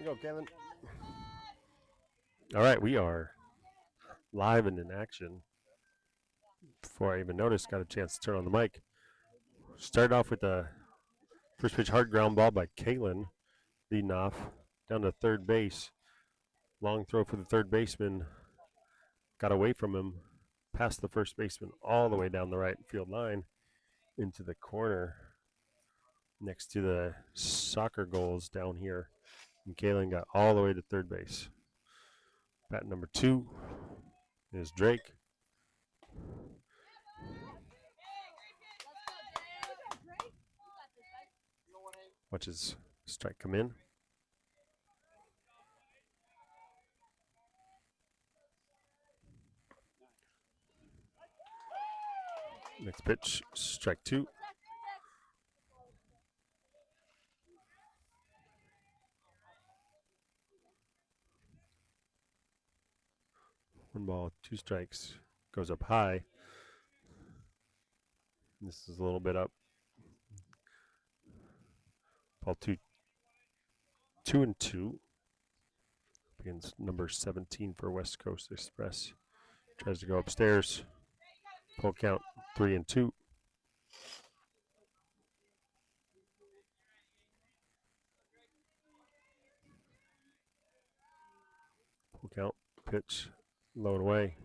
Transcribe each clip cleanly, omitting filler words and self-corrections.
go, Kevin. All right, we are live and in action. Before I even noticed, got a chance to turn on the mic. Started off with a first pitch hard ground ball by Kalen, leading off down to third base. Long throw for the third baseman. Got away from him, past the first baseman, all the way down the right field line into the corner next to the soccer goals down here. And Kalen got all the way to third base. Bat number 2 is Drake. Watch his strike come in. Next pitch, strike 2. One ball, 2 strikes. Goes up high. This is a little bit up. Ball 2-2. Begins number 17 for West Coast Express. Tries to go upstairs. Pull count 3-2. Pull count, pitch, low and away.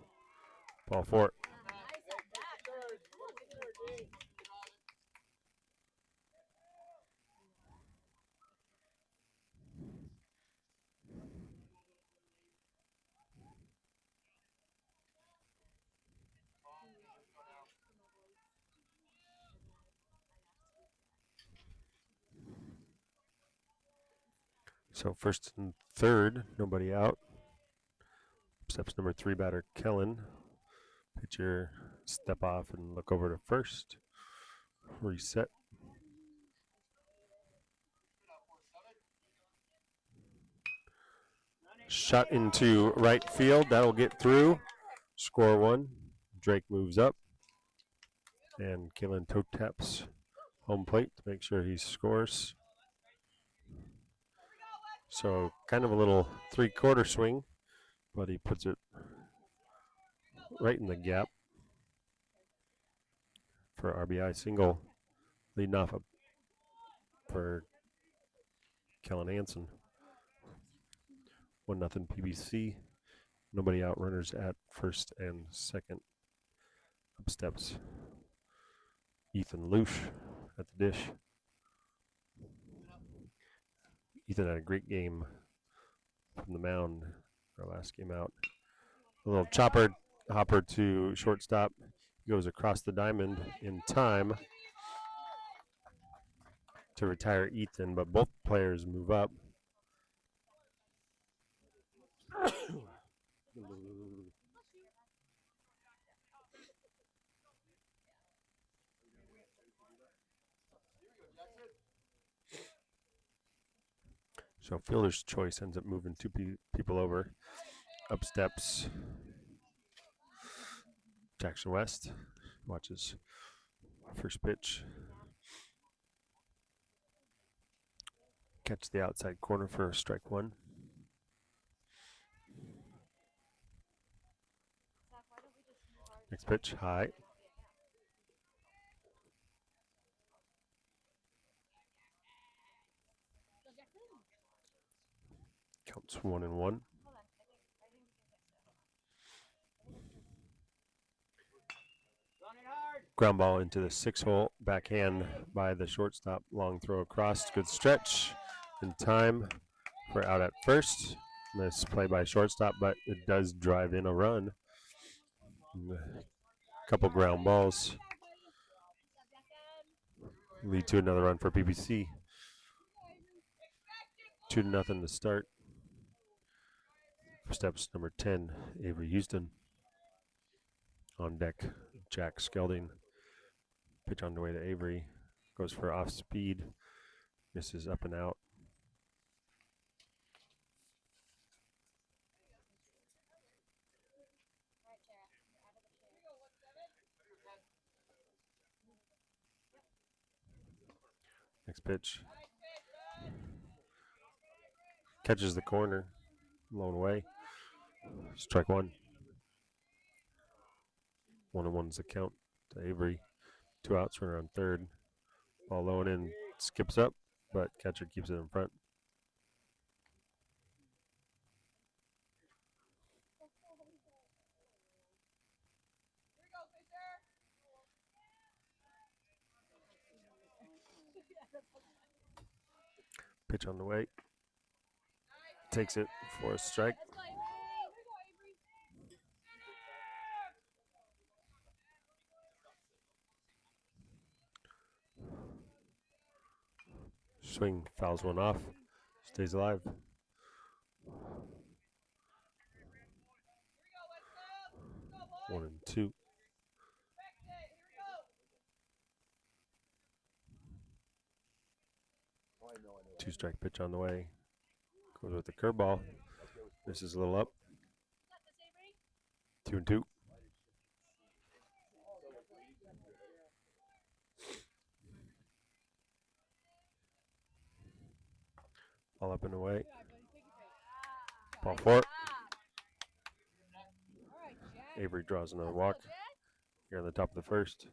Ball 4. So first and third, nobody out. Steps number 3 batter Kellen. Pitcher step off and look over to first. Reset. Shot into right field. That'll get through. Score 1. Drake moves up. And Kalen toe taps home plate to make sure he scores. So kind of a little 3/4 swing, but he puts it right in the gap for RBI single, leading off for Kellen Hansen. 1-0 PBC. Nobody out. Runners at first and second. Up steps Ethan Lush at the dish. Ethan had a great game from the mound our last game out. A little hopper to shortstop. He goes across the diamond in time to retire Ethan, but both players move up. So fielder's choice ends up moving 2 people over. Up steps Jackson West. Watches first pitch. Catch the outside corner for strike 1. Next pitch, high. Counts 1-1. Ground ball into the 6-hole. Backhand by the shortstop. Long throw across. Good stretch in time for out at first. Nice play by shortstop, but it does drive in a run. A couple ground balls lead to another run for PBC. 2-0 to start. For steps number 10, Avery Houston. On deck, Jack Skelding. Pitch on the way to Avery. Goes for off speed. Misses up and out. Next pitch. Catches the corner. Low and away. Strike one. 1-1's the count to Avery. 2 outs, runner on third. Ball low and in. Skips up, but catcher keeps it in front. Pitch on the way. Takes it for a strike. Swing, fouls one off. Stays alive. 1-2. 2-strike pitch on the way. Goes with the curveball. This is a little up. 2-2. All up and away. Ball 4. Avery draws another walk here on the top of the first.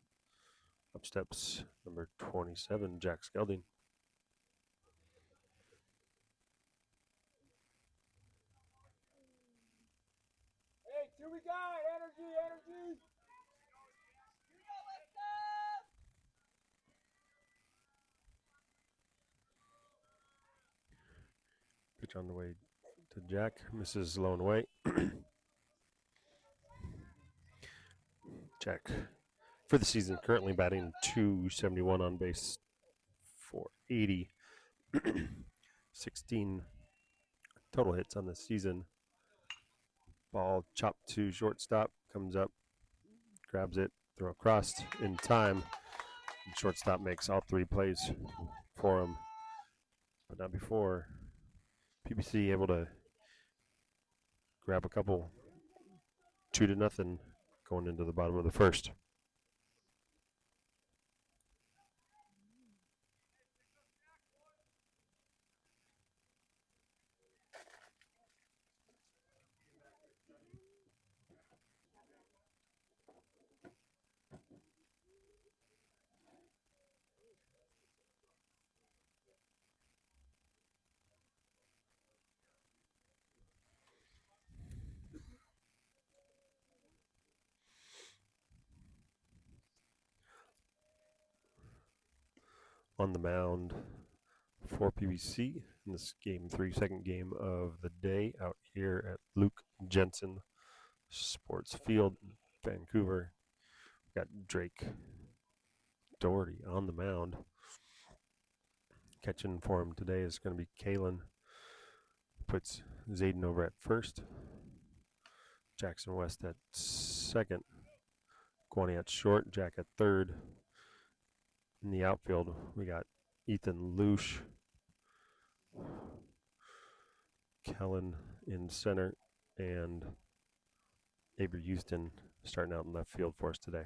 Up steps number 27, Jack Skelding. Hey, here we go! Energy! Pitch on the way to Jack. Misses low and away. Jack, for the season, currently batting .271 on base, .480. 16 total hits on the season. Ball chopped to shortstop, comes up, grabs it, throw across in time. And shortstop makes all 3 plays for him, but not before. PBC able to grab a couple, 2-0 going into the bottom of the first. On the mound for PBC in this game 3, second game of the day out here at Luke Jensen Sports Field, Vancouver. Got Drake Doherty on the mound. Catching for him today is going to be Kalen. Puts Zayden over at first. Jackson West at second. Kwani at short. Jack at third. In the outfield, we got Ethan Lush, Kellen in center, and Avery Houston starting out in left field for us today.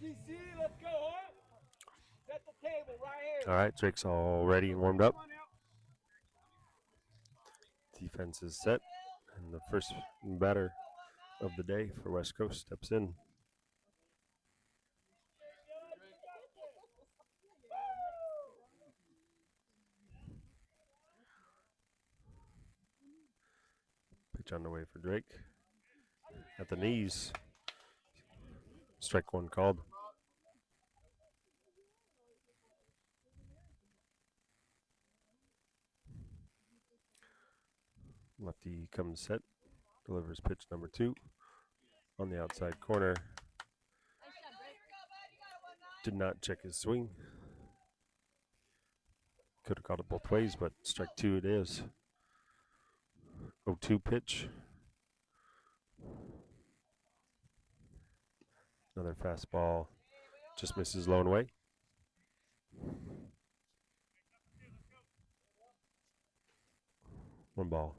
DC, let's go, huh? Set the table right here. All right, Drake's all ready and warmed up. Defense is set, and the first batter of the day for West Coast steps in. Pitch on the way for Drake. At the knees. Strike one called. Lefty comes set. Delivers pitch number 2 on the outside corner. Did not check his swing. Could have called it both ways, but strike 2 it is. 0-2 pitch. Another fastball. Just misses low and away. One ball.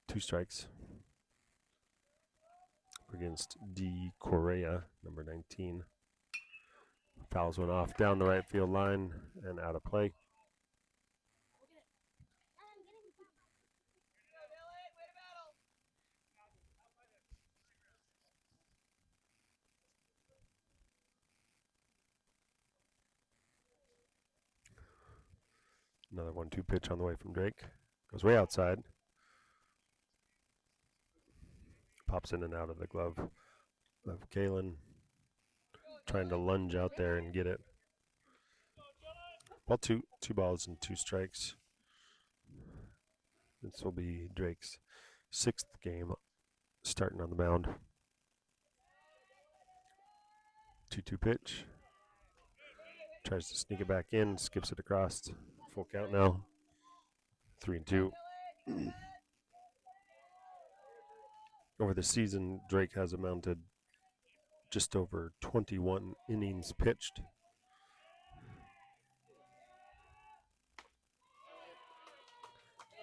2 strikes. Against D. Correa, number 19. Fouls one off down the right field line and out of play. Another 1-2 pitch on the way from Drake. Goes way outside. Pops in and out of the glove of Kalen. Trying to lunge out there and get it. Ball 2, 2 balls and 2 strikes. This will be Drake's 6th game starting on the mound. 2-2 pitch. Tries to sneak it back in, skips it across. Full count now. 3-2. Over the season, Drake has amounted just over 21 innings pitched.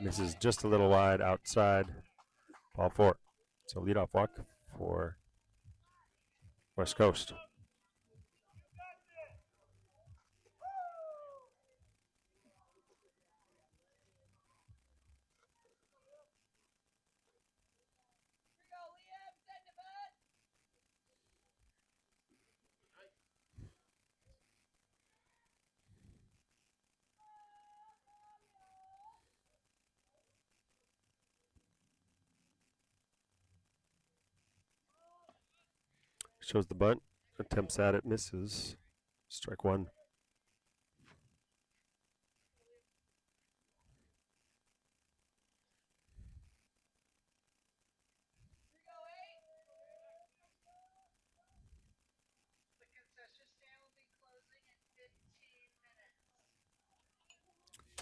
Misses just a little wide outside. Ball 4. So leadoff walk for West Coast. Shows the bunt, attempts at it, misses. Strike 1.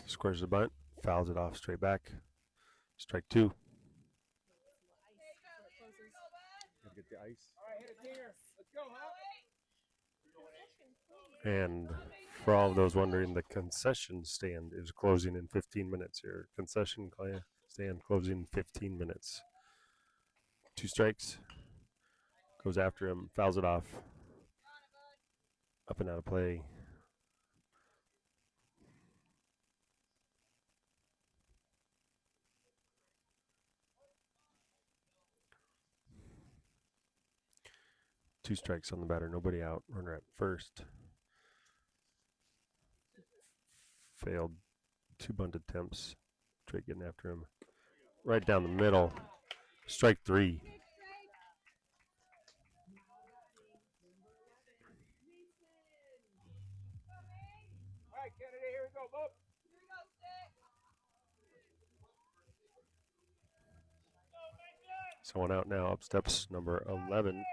Squares the bunt, fouls it off straight back. Strike 2. Gotta get the ice. All right, hit it there. Let's go, huh? And for all of those wondering, the concession stand is closing in 15 minutes here. Concession stand closing 15 minutes. 2 strikes. Goes after him, fouls it off. Up and out of play. Two strikes on the batter, nobody out. Runner at first. Failed 2 bunt attempts. Drake getting after him. Right down the middle. Strike 3. All right, Kennedy, here we go, Bob. So one out now. Up steps number 11.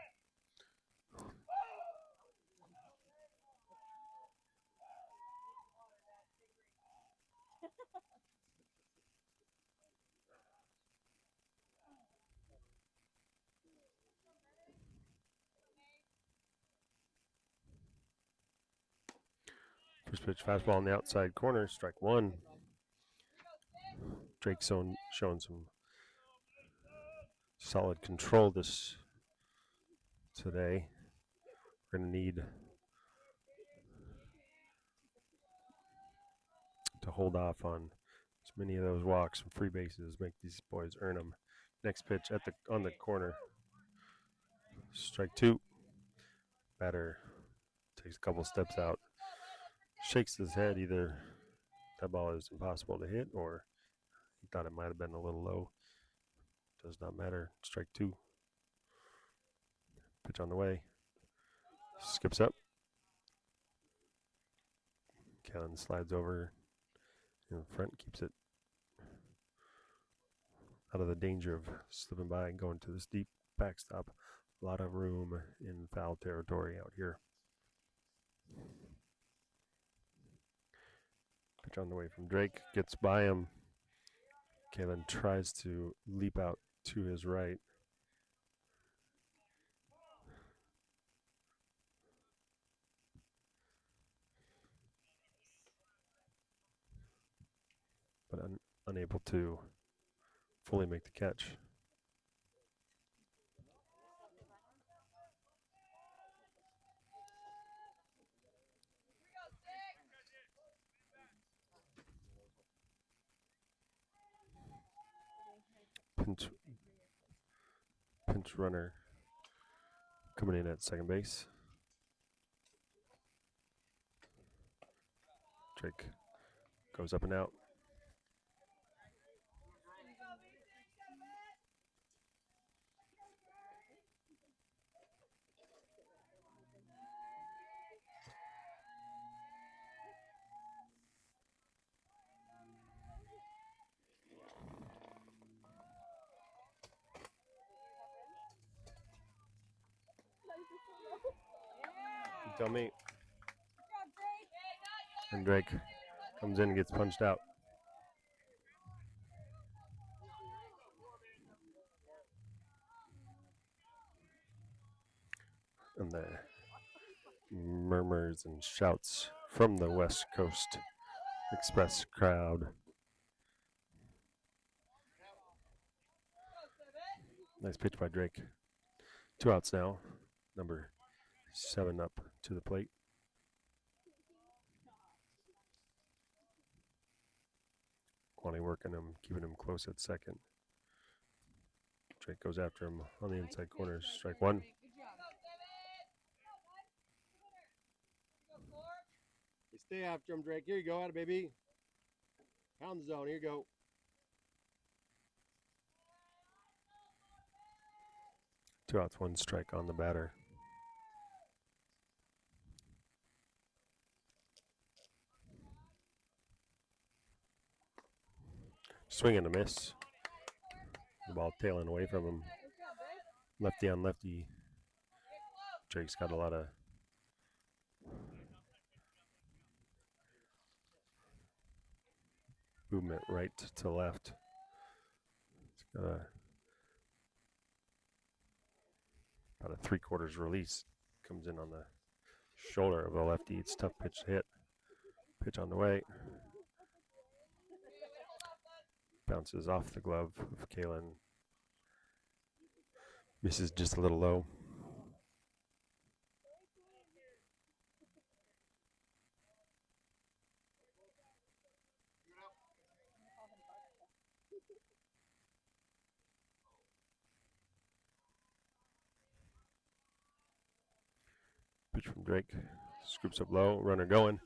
First pitch fastball on the outside corner, strike 1. Drake's showing some solid control today. We're going to need to hold off on as many of those walks and free bases, make these boys earn them. Next pitch on the corner, strike 2. Batter takes a couple steps out, shakes his head. Either that ball is impossible to hit or he thought it might have been a little low. Does not matter. Strike 2. Pitch on the way. Skips up. Kellen slides over in front, keeps it out of the danger of slipping by and going to this deep backstop. A lot of room in foul territory out here. Pitch on the way from Drake. Gets by him. Kalen tries to leap out to his right. But unable to fully make the catch. Pinch runner coming in at second base. Drake goes up and out. You tell me. And Drake comes in and gets punched out. And the murmurs and shouts from the West Coast Express crowd. Nice pitch by Drake. 2 outs now. Number 7 up to the plate. Kwani working him, keeping him close at second. Drake goes after him on the inside corner. Strike 1. You stay after him, Drake. Here you go, out baby. Pound the zone. Here you go. Two outs, 1 strike on the batter. Swing and a miss. The ball tailing away from him. Lefty on lefty. Drake's got a lot of movement right to left. It's got about a 3/4 release. Comes in on the shoulder of a lefty. It's a tough pitch to hit. Pitch on the way. Bounces off the glove of Kalen. Misses just a little low. Pitch from Drake. Scoops up low. Runner going.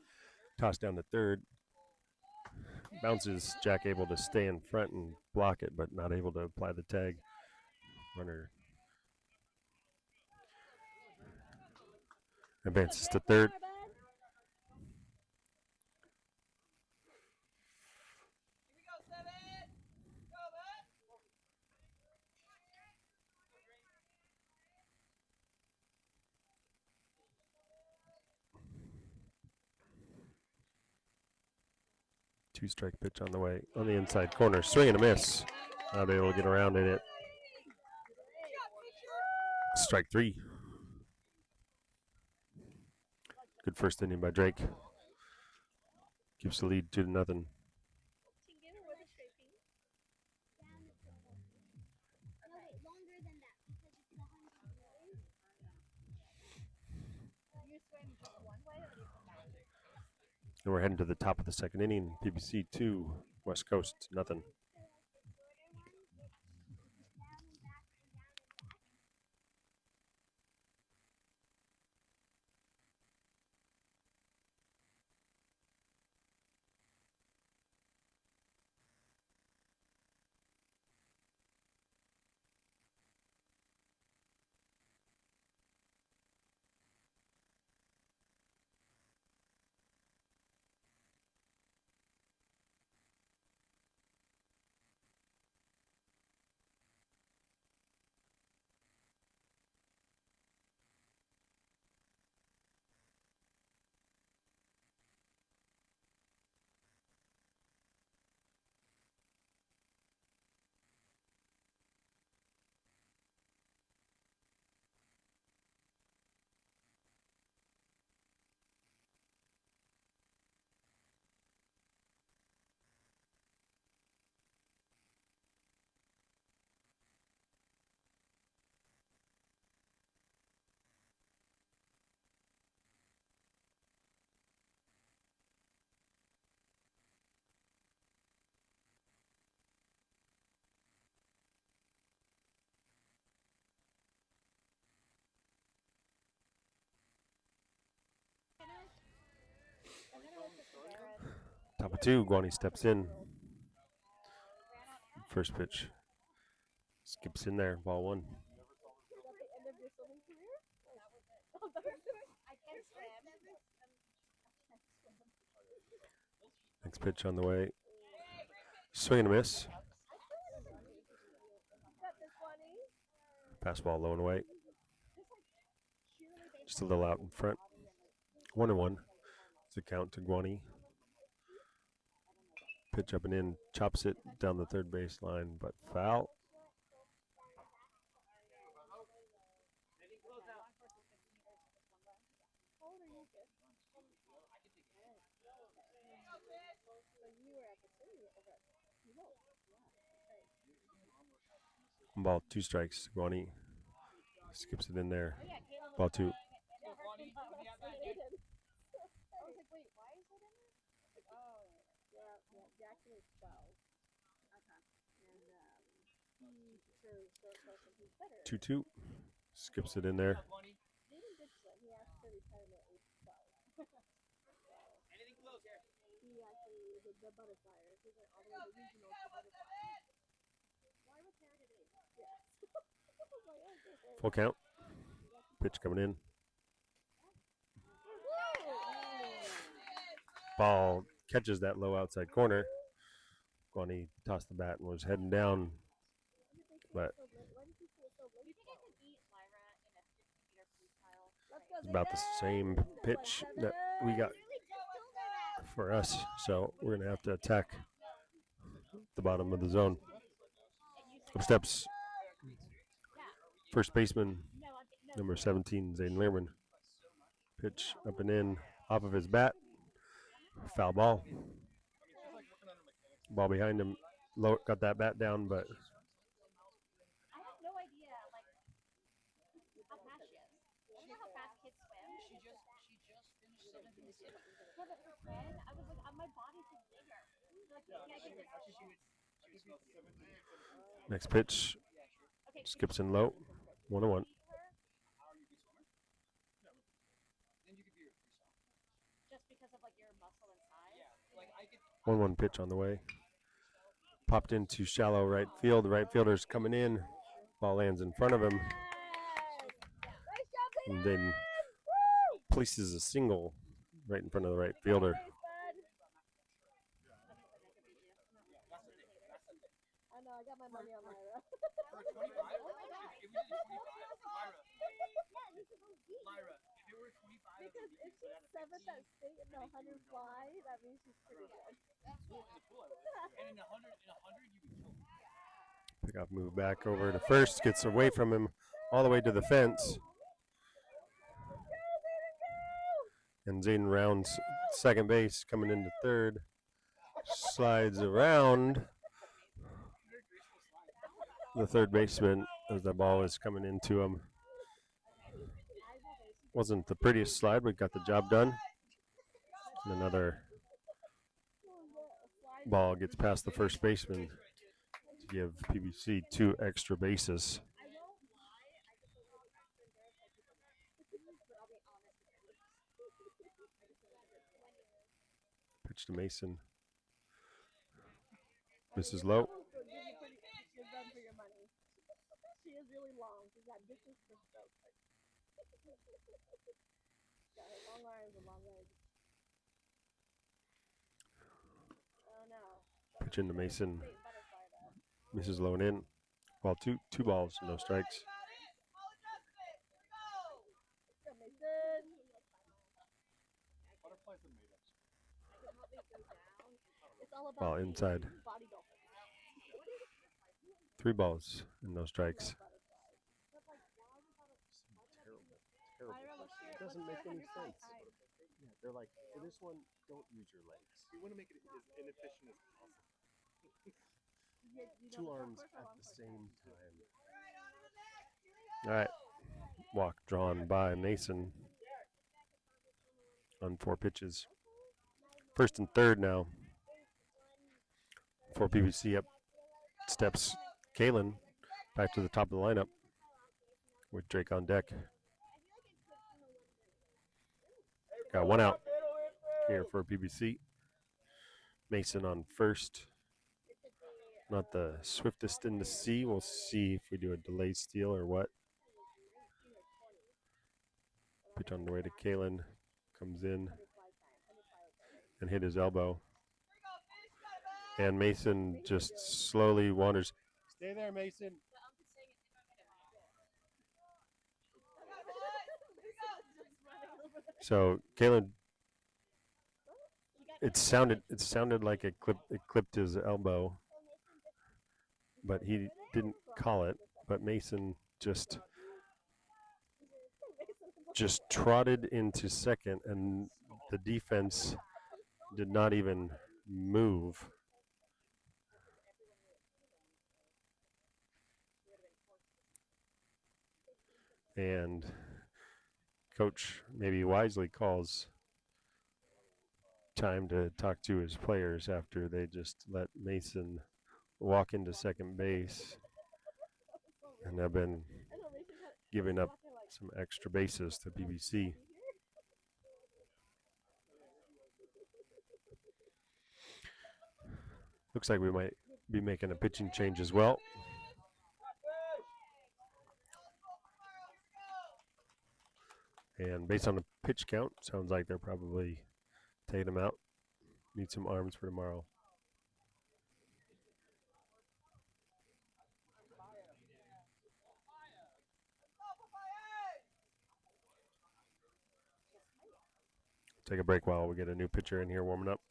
Toss down to third. Bounces. Jack able to stay in front and block it, but not able to apply the tag. Runner advances to third. Two-strike pitch on the way. On the inside corner. Swing and a miss. Not able to get around in it. Strike 3. Good first inning by Drake. Keeps the lead 2-0. And we're heading to the top of the second inning. PBC 2, West Coast, nothing. Top of 2, Guani steps in. First pitch. Skips in there, ball 1. Next pitch on the way. Swing and a miss. Fastball low and away. Just a little out in front. 1-1. It's a count to Guani. Pitch up and in. Chops it down the third base line, but foul. Ball 2 strikes. Guani skips it in there. Ball 2. Two two. Skips it in there. Full count. Pitch coming in. Ball catches that low outside corner. Guani tossed the bat and was heading down, but it's about the same pitch that we got for us, so we're going to have to attack the bottom of the zone. Up steps first baseman, number 17, Zayden Learman. Pitch up and in, off of his bat. Foul ball. Ball behind him. Low, got that bat down, but next pitch skips in low. 1-1. 1-1 pitch on the way. Popped into shallow right field. The right fielder's coming in. Ball lands in front of him. And then places a single right in front of the right fielder. I got my money on Lyra. Because if she's 7th at state in the 100 fly, that means she's pretty good. And in 100, you would kill. Pick up, move back over to first, gets away from him all the way to the fence. And Zayden rounds second base, coming into third. Slides around the third baseman as the ball is coming into him. Wasn't the prettiest slide, but got the job done. And another ball gets past the first baseman to give PBC 2 extra bases. Pitch to Mason. Misses low. She is really long. She's got dishes for strokes. Got her long arms and long legs. Oh no. Pitch into Mason. Misses low and in. Ball 2. 2 balls, no strikes. Ball inside. 3 balls and no strikes. It doesn't make any sense. Yeah, they're like, for this one, don't use your legs. You want to make it as inefficient as possible. 2 arms at the same time. All right. Walk drawn by Mason on 4 pitches. First and third now. For PBC, up steps Kalen back to the top of the lineup with Drake on deck. Got 1 out here for PBC. Mason on first. Not the swiftest in the sea. We'll see if we do a delay steal or what. Pitch on the way to Kalen. Comes in and hit his elbow. And Mason just slowly wanders. Stay there, Mason. So Kalen, it sounded like it clipped his elbow, but he didn't call it. But Mason just trotted into second, and the defense did not even move. And coach maybe wisely calls time to talk to his players after they just let Mason walk into second base and have been giving up some extra bases to PBC. Looks like we might be making a pitching change as well. And based on the pitch count, sounds like they're probably taking him out. Need some arms for tomorrow. Take a break while we get a new pitcher in here warming up.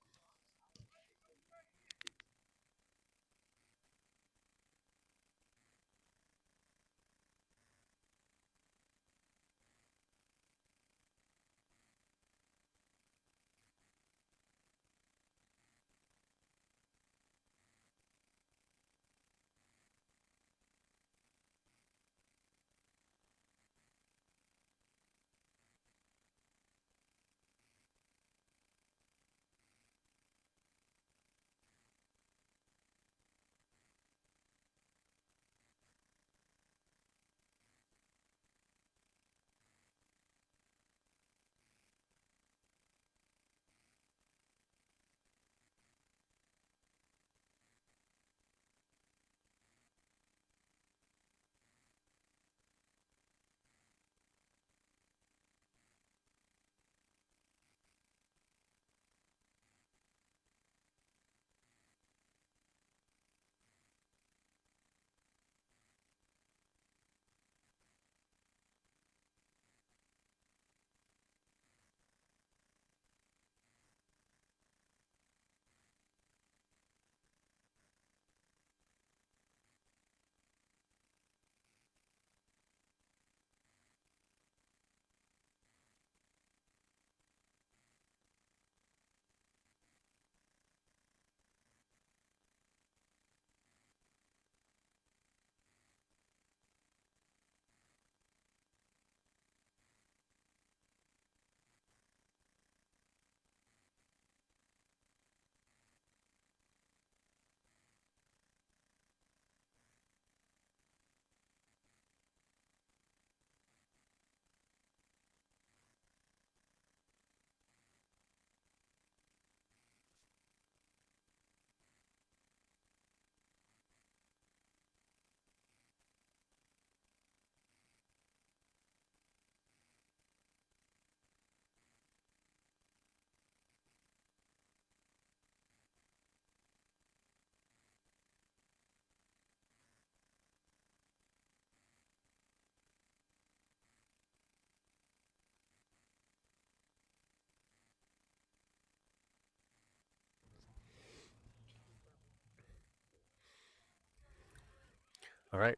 All right,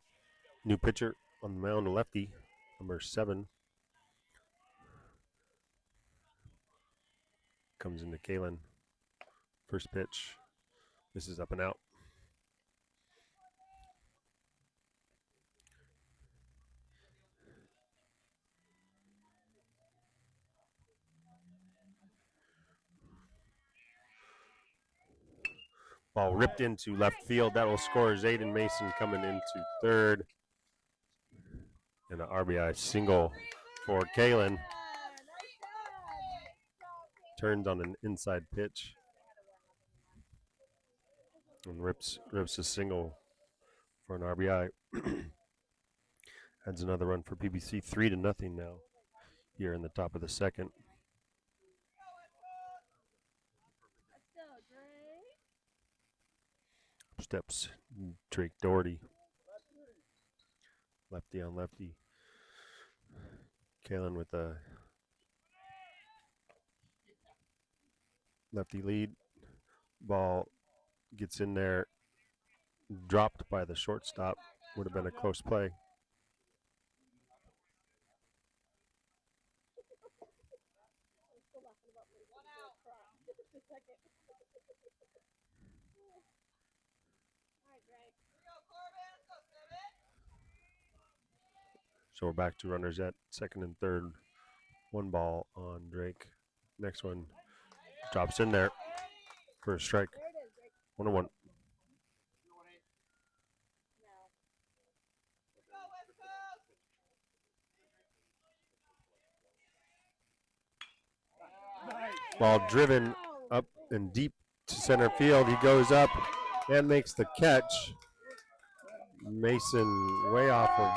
new pitcher on the mound, lefty, number 7. Comes into Kalen. First pitch. This is up and out. Ball ripped into left field. That will score Zayden Mason coming into third. And an RBI single for Kalen. Turns on an inside pitch. And rips a single for an RBI. Adds another run for PBC, 3-0 now. Here in the top of the second. Let's go, Drake. Steps Drake Doherty. Lefty on lefty. Kalen with a lefty lead. Ball gets in there. Dropped by the shortstop. Would have been a close play. I'm still laughing about my crop. Just a second. All right, Drake. So we're back to runners at second and third. One ball on Drake. Next one drops in there for a strike. There it is, Drake. 1-1. No. Ball driven up and deep to center field. He goes up and makes the catch. Mason way off of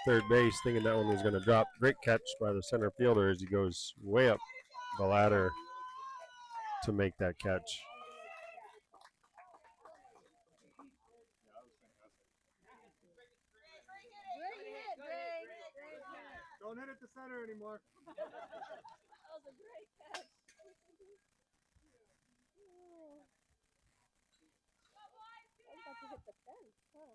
third base, thinking that one was going to drop. Great catch by the center fielder as he goes way up the ladder to make that catch. Great hit, Drake. Great hit. Don't hit it to center anymore. That was a great catch. I was about to hit the fence, huh?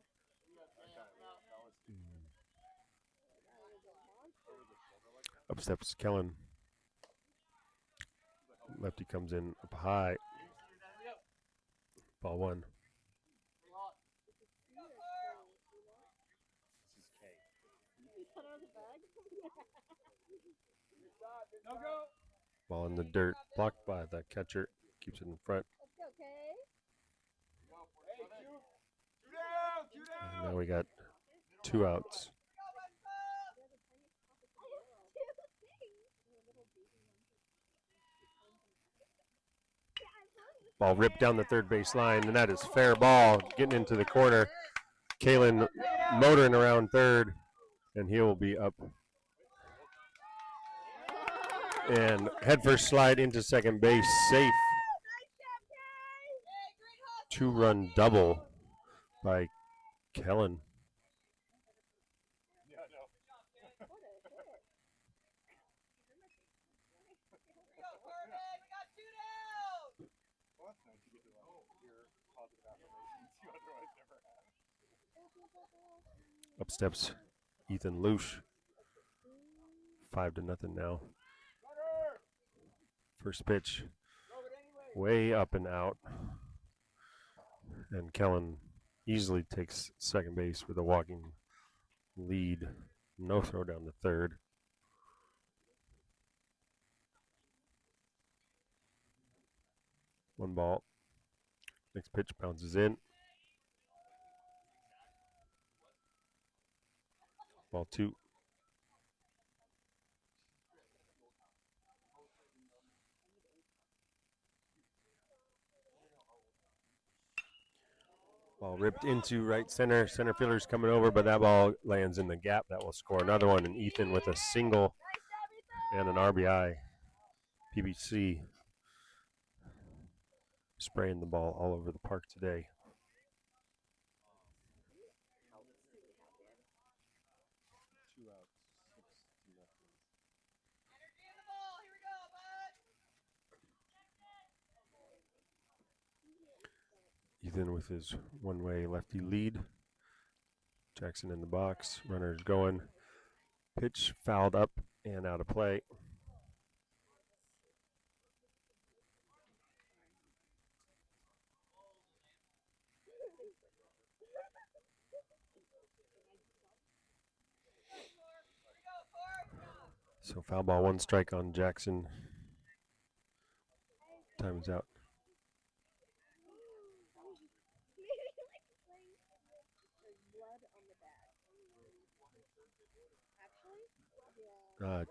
Up steps Kellen. Lefty comes in up high. Ball one. Put on the bag. No go. Ball in the dirt, blocked by the catcher. Keeps it in front. Let's go, Kay. Hey, shoot down, shoot And down. now we got 2 outs. Ball ripped down the third base line, and that is fair ball getting into the corner. Kalen motoring around third, and he will be up. And head first slide into second base, safe. 2-run double by Kellen. Well, that's nice to get to hear positive affirmations you otherwise never have. Up steps Ethan Lush. 5-0 now. First pitch, way up and out. And Kellen easily takes second base with a walking lead. No throw down to third. One ball. Next pitch bounces in. Ball 2. Ball ripped into right center. Center fielder's coming over, but that ball lands in the gap. That will score another one. And Ethan with a single and an RBI. PBC spraying the ball all over the park today. Ethan with his one-way lefty lead. Jackson in the box. Runners going. Pitch fouled up and out of play. So foul ball, 1 strike on Jackson. Time is out.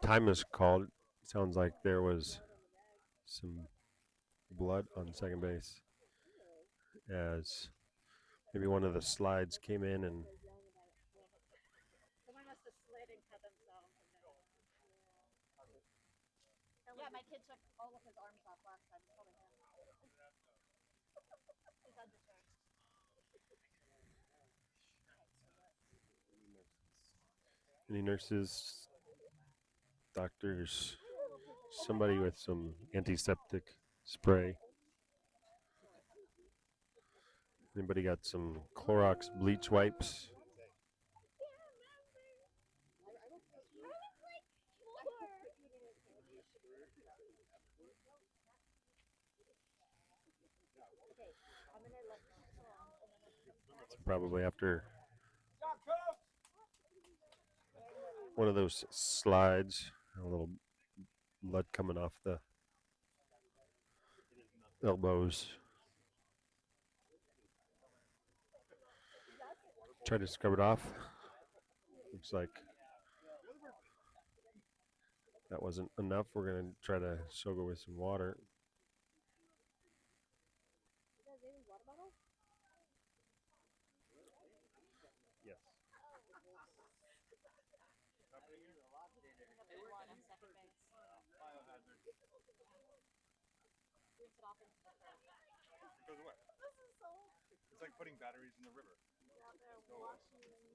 Time is called. Sounds like there was some blood on second base. as maybe one of the slides came in and Someone must have slid and cut themselves. Yeah, my kid took all of his arms off last time. It's probably him. He's undeterred. any nurses, doctors, somebody with some antiseptic spray. Anybody got some Clorox bleach wipes? It's probably after Job, coach! one of those slides, a little blood coming off the elbows. Try to scrub it off. Looks like that wasn't enough. We're going to try to soak it with some water. Yes. Number 1 on second base. Rinse it off into the curb. It goes away. This is so It's like putting batteries in the river. out there washing.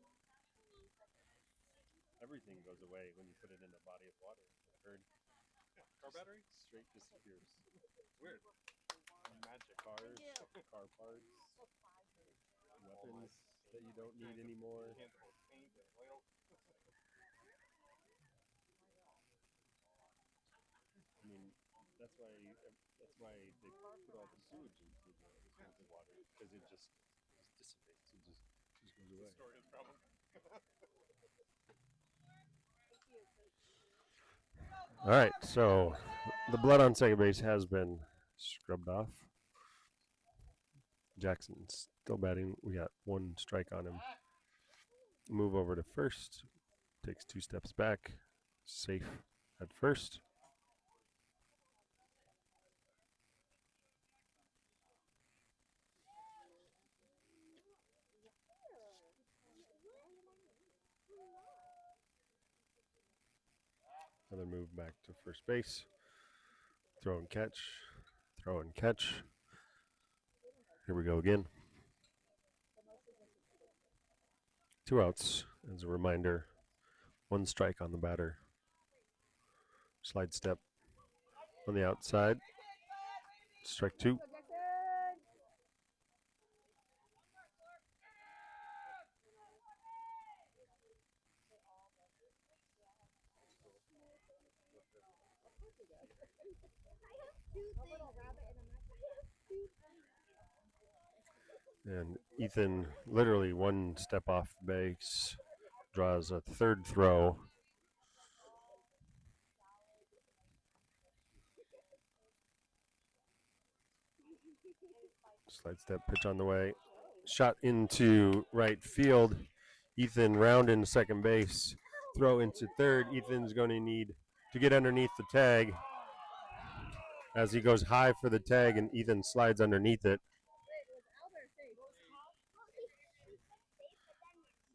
Everything goes away when you put it in a body of water. I've heard Car battery? straight disappears. Weird. Magic. Cars, car parts, weapons that you don't need anymore. Cans full of paint and oil. I mean, that's why they put all the sewage into the water because it just dissipates. It just goes away. Storage problem. All right, so the blood on second base has been scrubbed off. Jackson's still batting. We got one strike on him. Move over to first. Takes 2 steps back. Safe at first. Another move back to first base. Throw and catch. Throw and catch. Here we go again. 2 outs. As a reminder, 1 strike on the batter. Slide step on the outside. Strike 2. And Ethan, literally 1 step off base, draws a 3rd throw. Slide step pitch on the way. Shot into right field. Ethan round into second base. Throw into third. Ethan's going to need to get underneath the tag as he goes high for the tag, and Ethan slides underneath it.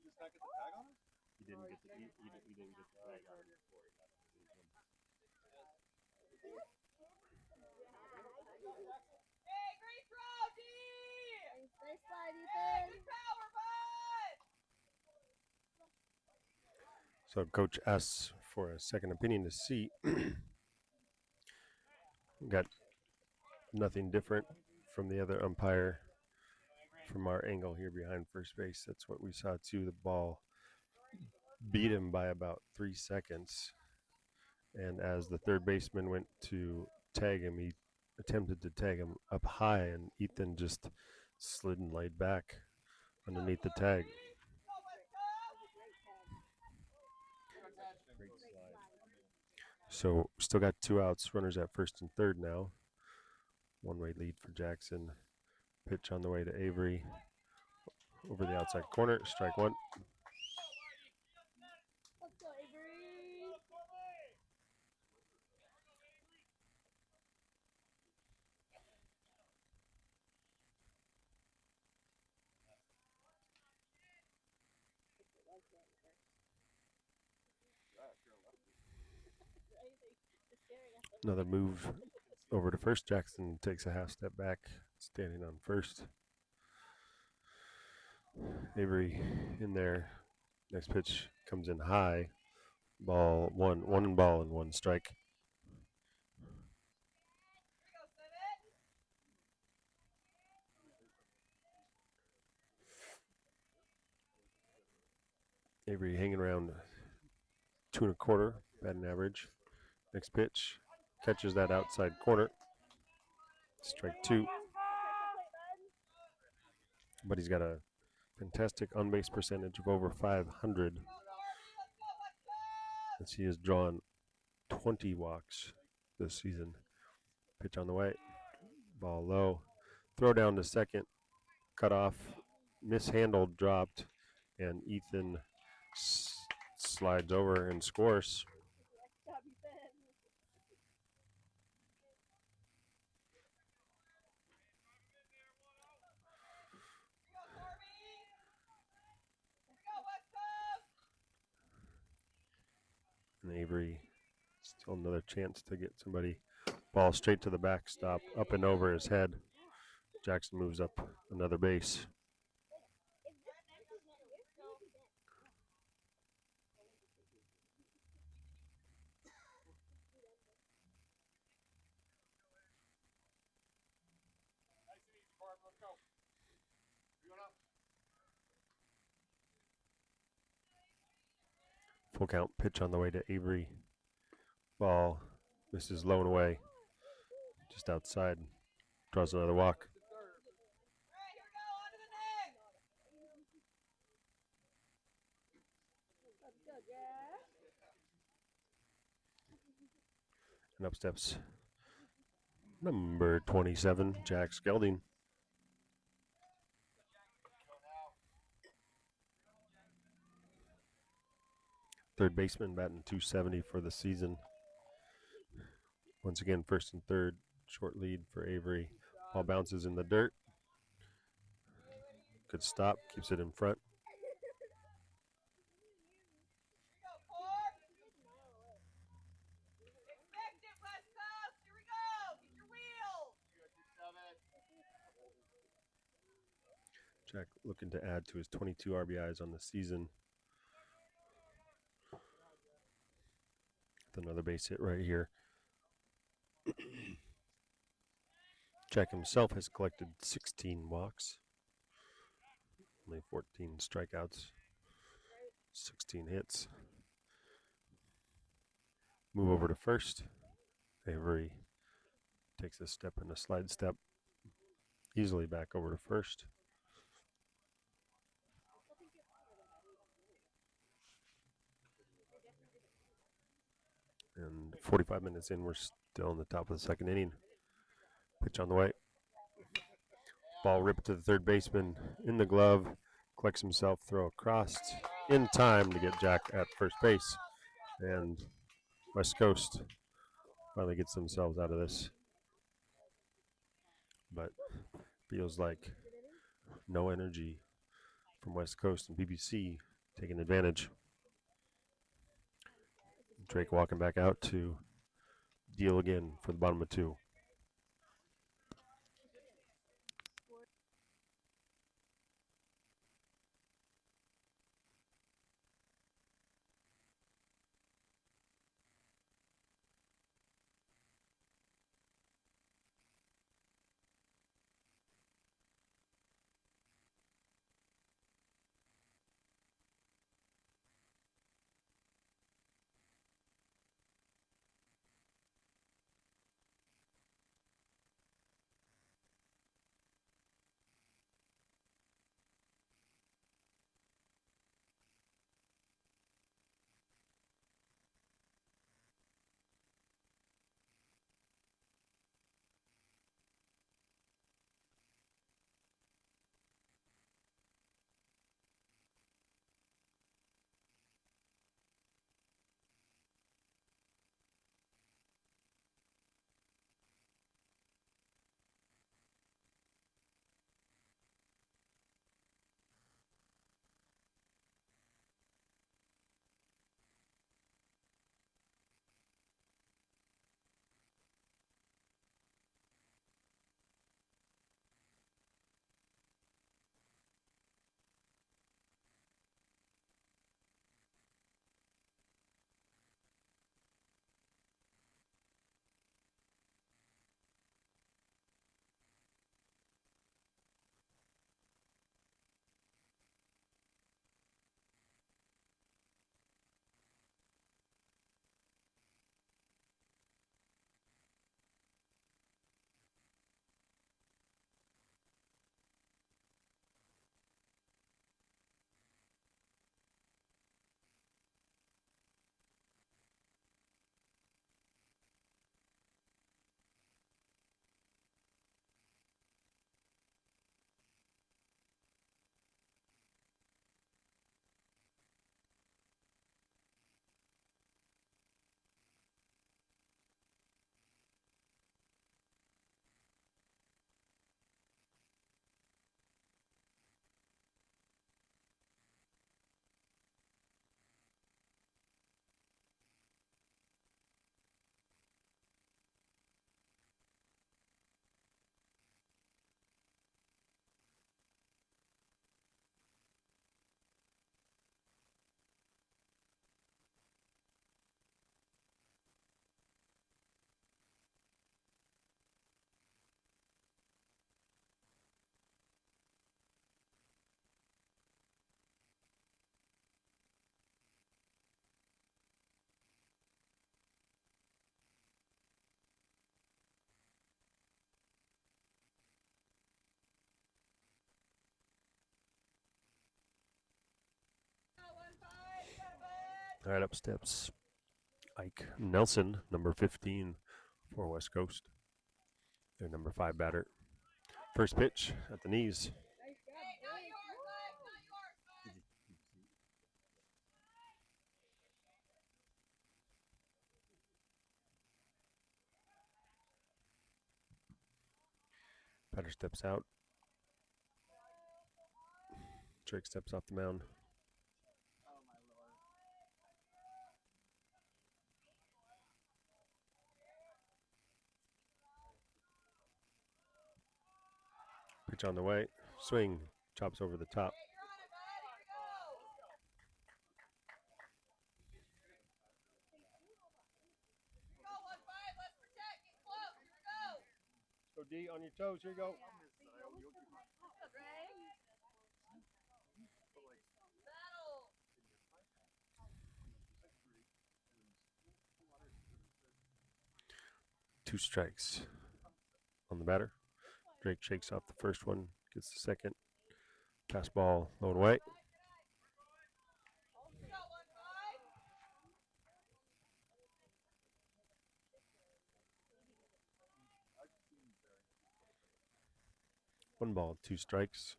Just not get the tag on it? He didn't get the tag on it before he got to the one. Hey, great throw, D! Nice slide, Ethan. Good power, bud! So coach asks for a second opinion to see. Got nothing different from the other umpire from our angle here behind first base. That's what we saw too. The ball beat him by about 3 seconds. And as the third baseman went to tag him, he attempted to tag him up high, and Ethan just slid and laid back underneath the tag. Great slide. So still got 2 outs, runners at first and third now. 1-way lead for Jackson. Pitch on the way to Avery. Over the outside corner, strike 1. Let's go, Avery. Another move over to first. Jackson takes a half step back, standing on first. Avery in there. Next pitch comes in high. Ball one ball and one strike. Avery hanging around 2 1/4 batting average. Next pitch catches that outside corner. Strike 2. But he's got a fantastic on base percentage of over 500. As he has drawn 20 walks this season. Pitch on the way. Ball low. Throw down to second. Cut off. Mishandled, dropped. And Ethan slides over and scores. And Avery, still another chance to get somebody. Ball straight to the backstop, up and over his head. Jackson moves up another base. Nice and easy, Barb. Let's go. You going up? Full count pitch on the way to Avery. Ball misses low and away. Just outside. Draws another walk. And up steps number 27, Jack Skelding. Third baseman batting 270 for the season. Once again, first and third. Short lead for Avery. Ball bounces in the dirt. Good stop. Keeps it in front. Jack looking to add to his 22 RBIs on the season. With another base hit right here. Jack himself has collected 16 walks. Only 14 strikeouts. 16 hits. Move over to first. Avery takes a step and a slide step. Easily back over to first. And 45 minutes in, we're still in the top of the second inning. Pitch on the way. Ball ripped to the third baseman in the glove. Collects himself, throw across in time to get Jack at first base. And West Coast finally gets themselves out of this. But feels like no energy from West Coast and PBC taking advantage. Drake walking back out to deal again for the bottom of 2. All right, up steps Ike Nelson, number 15 for West Coast. Their number 5 batter. First pitch at the knees. Batter steps out. Drake steps off the mound. Pitch on the way. Swing. Chops over the top. Go D on your toes. Here you go. Two strikes on the batter. Drake shakes off the first one, gets the second. Pass ball low and away. One ball, two strikes.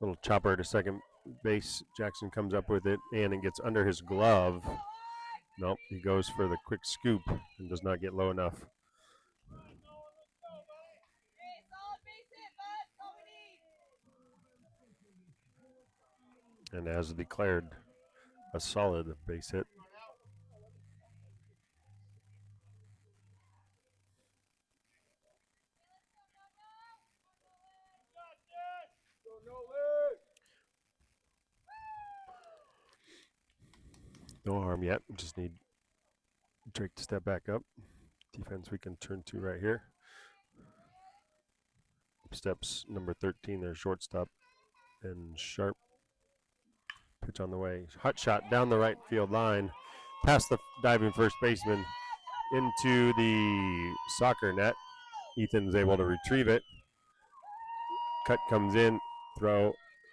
Little chopper to second base. Jackson comes up with it, and it gets under his glove. Nope, he goes for the quick scoop and does not get low enough. And as declared, a solid base hit. No harm yet. Just need Drake to step back up. Defense we can turn to right here. Steps number 13, their shortstop, and Sharp. Pitch on the way. Hot shot down the right field line, past the diving first baseman into the soccer net. Ethan's able to retrieve it. Cut comes in, throw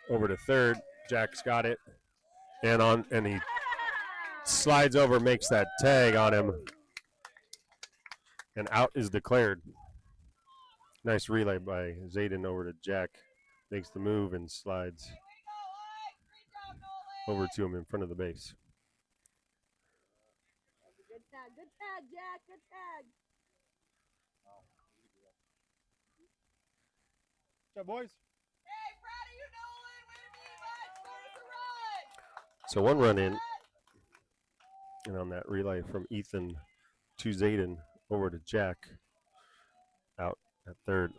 over to third. Jack's got it, and he slides over, makes that tag on him, and out is declared. Nice relay by Zayden over to Jack. Makes the move and slides over to him in front of the base. Good tag, Jack. Good tag. What's up, boys? So one run in, and on that relay from Ethan to Zayden over to Jack, out at third.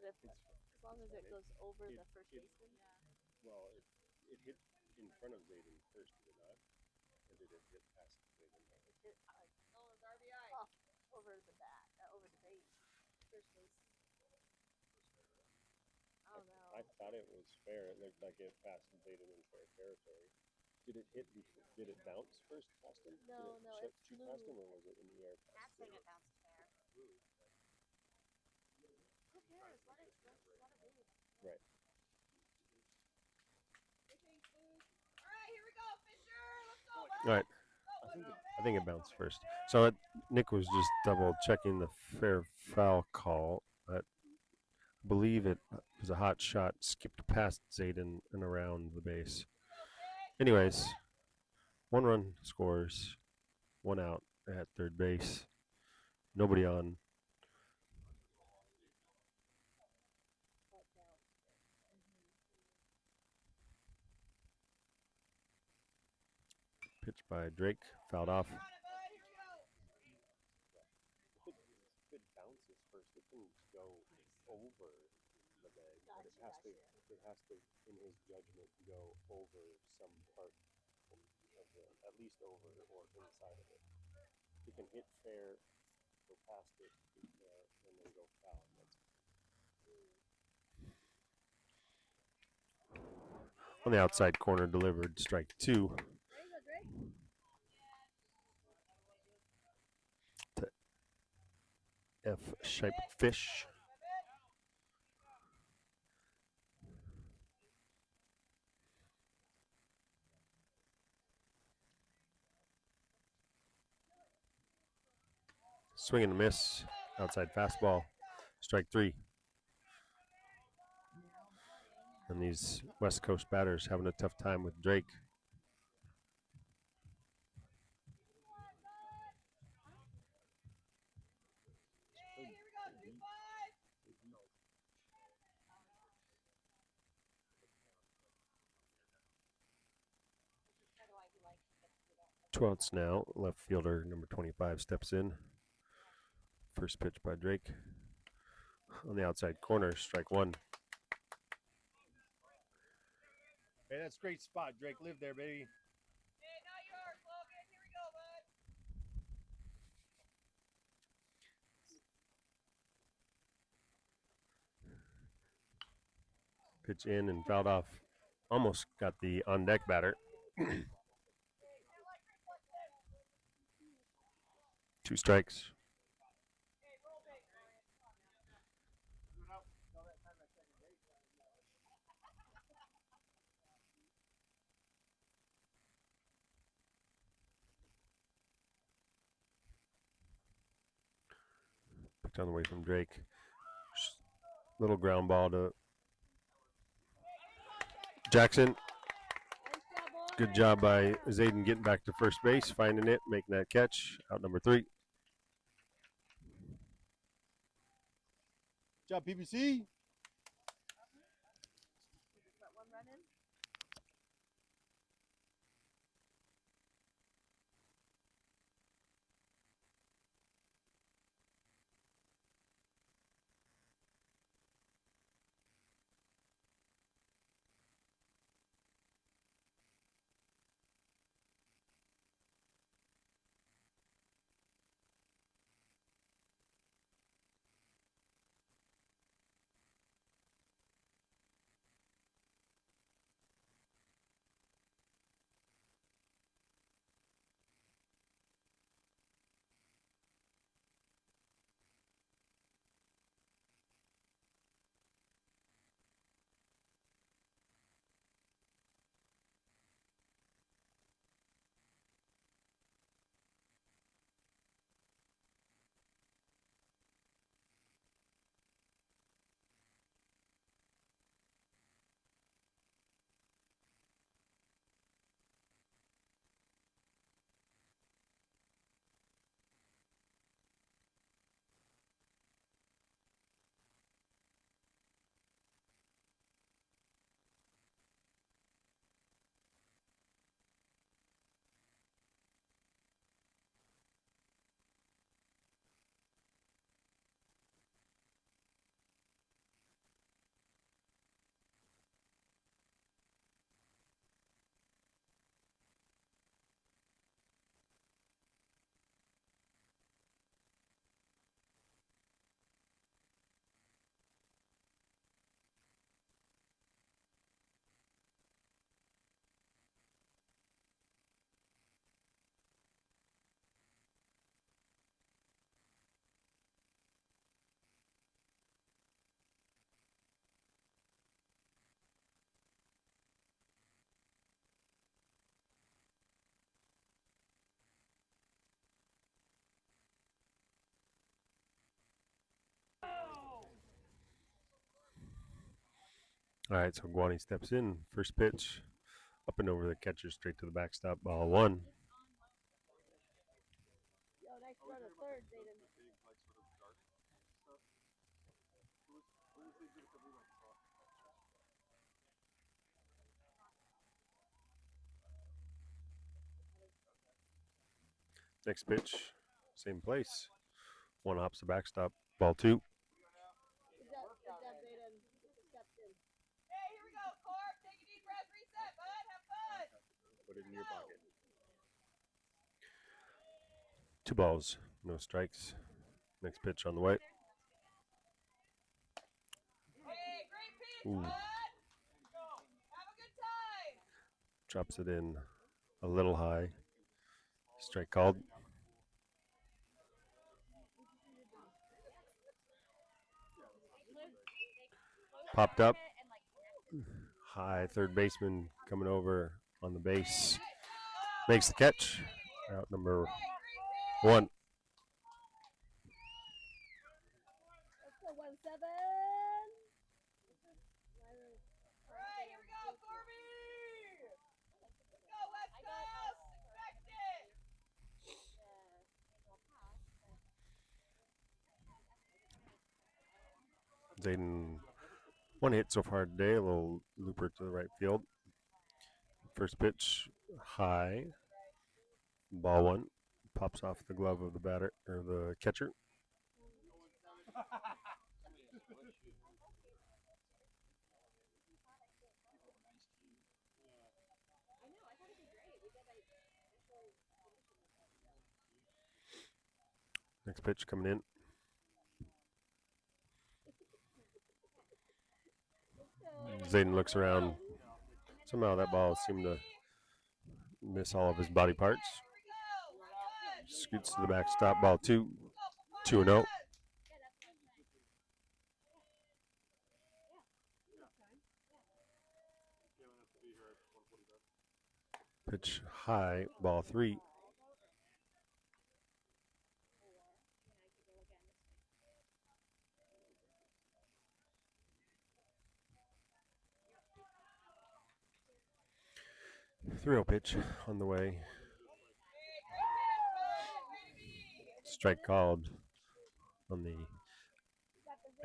As long as it goes over the first baseman. Well, it hit in front of Zayden first, did it not? Or did it hit past Zayden? It hit over the bat, over the base. First base. I don't know. I thought it was fair. It looked like it passed Zayden in fair territory. Did it hit? Did it bounce first past him? No, did no, it it shoot flew. past him, or was it in the air? That's saying it bounced fair. Who cares? Let it move. Right. All right. I think it bounced first. So Nick was just double checking the fair foul call. I believe it was a hot shot, skipped past Zayden and around the base. Anyways, one run scores, one out at third base. Nobody on. Pitch by Drake, fouled off. It bounces first. It didn't go over the bag, but it has to, in his judgment, go over some part of the, at least over or inside of it. He can hit fair, go past it, and then go foul. On the outside corner, delivered, strike 2. To F-shaped fish. Swing and a miss. Outside fastball. Strike 3. And these West Coast batters having a tough time with Drake. Two outs now. Left fielder number 25 steps in. First pitch by Drake. On the outside corner, strike 1. Hey, that's a great spot, Drake. Live there, baby. Pitch in and fouled off. Almost got the on deck batter. 2 strikes. Picked on the way from Drake. Little ground ball to Jackson. Good job by Zayden getting back to first base, finding it, making that catch. Out number 3. Good job, PBC. All right, so Guani steps in. First pitch, up and over the catcher, straight to the backstop. Ball 1. Yo, nice run to third, Zayden. Next pitch, same place. 1 hops the backstop. Ball 2. Good job. put it in your pocket. 2 balls, no strikes. Next pitch on the way. Ooh. Drops it in a little high. Strike called. Popped up. High third baseman coming over on the base. Makes the catch. Out number 1. Let's go 1-7. Alright, here we go, Corby! Let's go, West Coast! Expect it! Zayden, 1 hit so far today. A little looper to the right field. First pitch, high. Ball 1. Pops off the glove of the batter or the catcher. Next pitch coming in. Zayden looks around. Somehow that ball seemed to miss all of his body parts. Scoots to the backstop. Ball 2. 2-0. Pitch high. Ball 3. Thrill pitch on the way. Strike called on the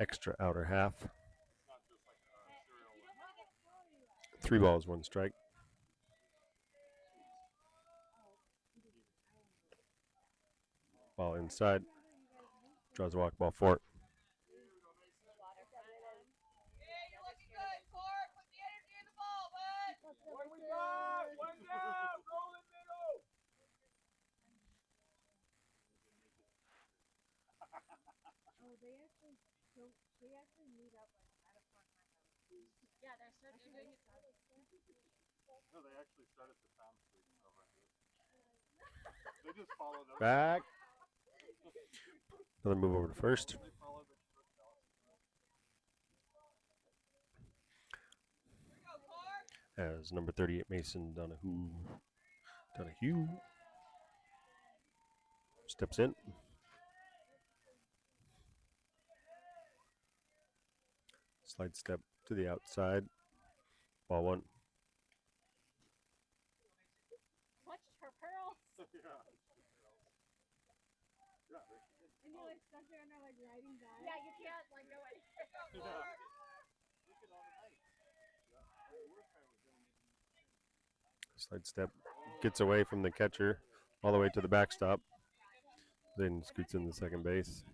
extra outer half. 3 balls, 1 strike. Ball inside. Draws a walk. Ball 4. Yeah, you're looking good, Cork. Put the energy in the ball, bud. What we got? One down. Roll in middle. Oh, they actually don't. They actually meet up like at a park. Yeah, they're doing it. No, they actually started the Town Street over here. They just followed us. Back. Another move over to first. They followed the As number 38 Mason Donahue steps in. Slide step to the outside. Ball 1. Clutched her pearls. Yeah. And you like stuck there and they're like riding by. Yeah, you can't like go anywhere. Slide step gets away from the catcher all the way to the backstop. Then scoots into second base.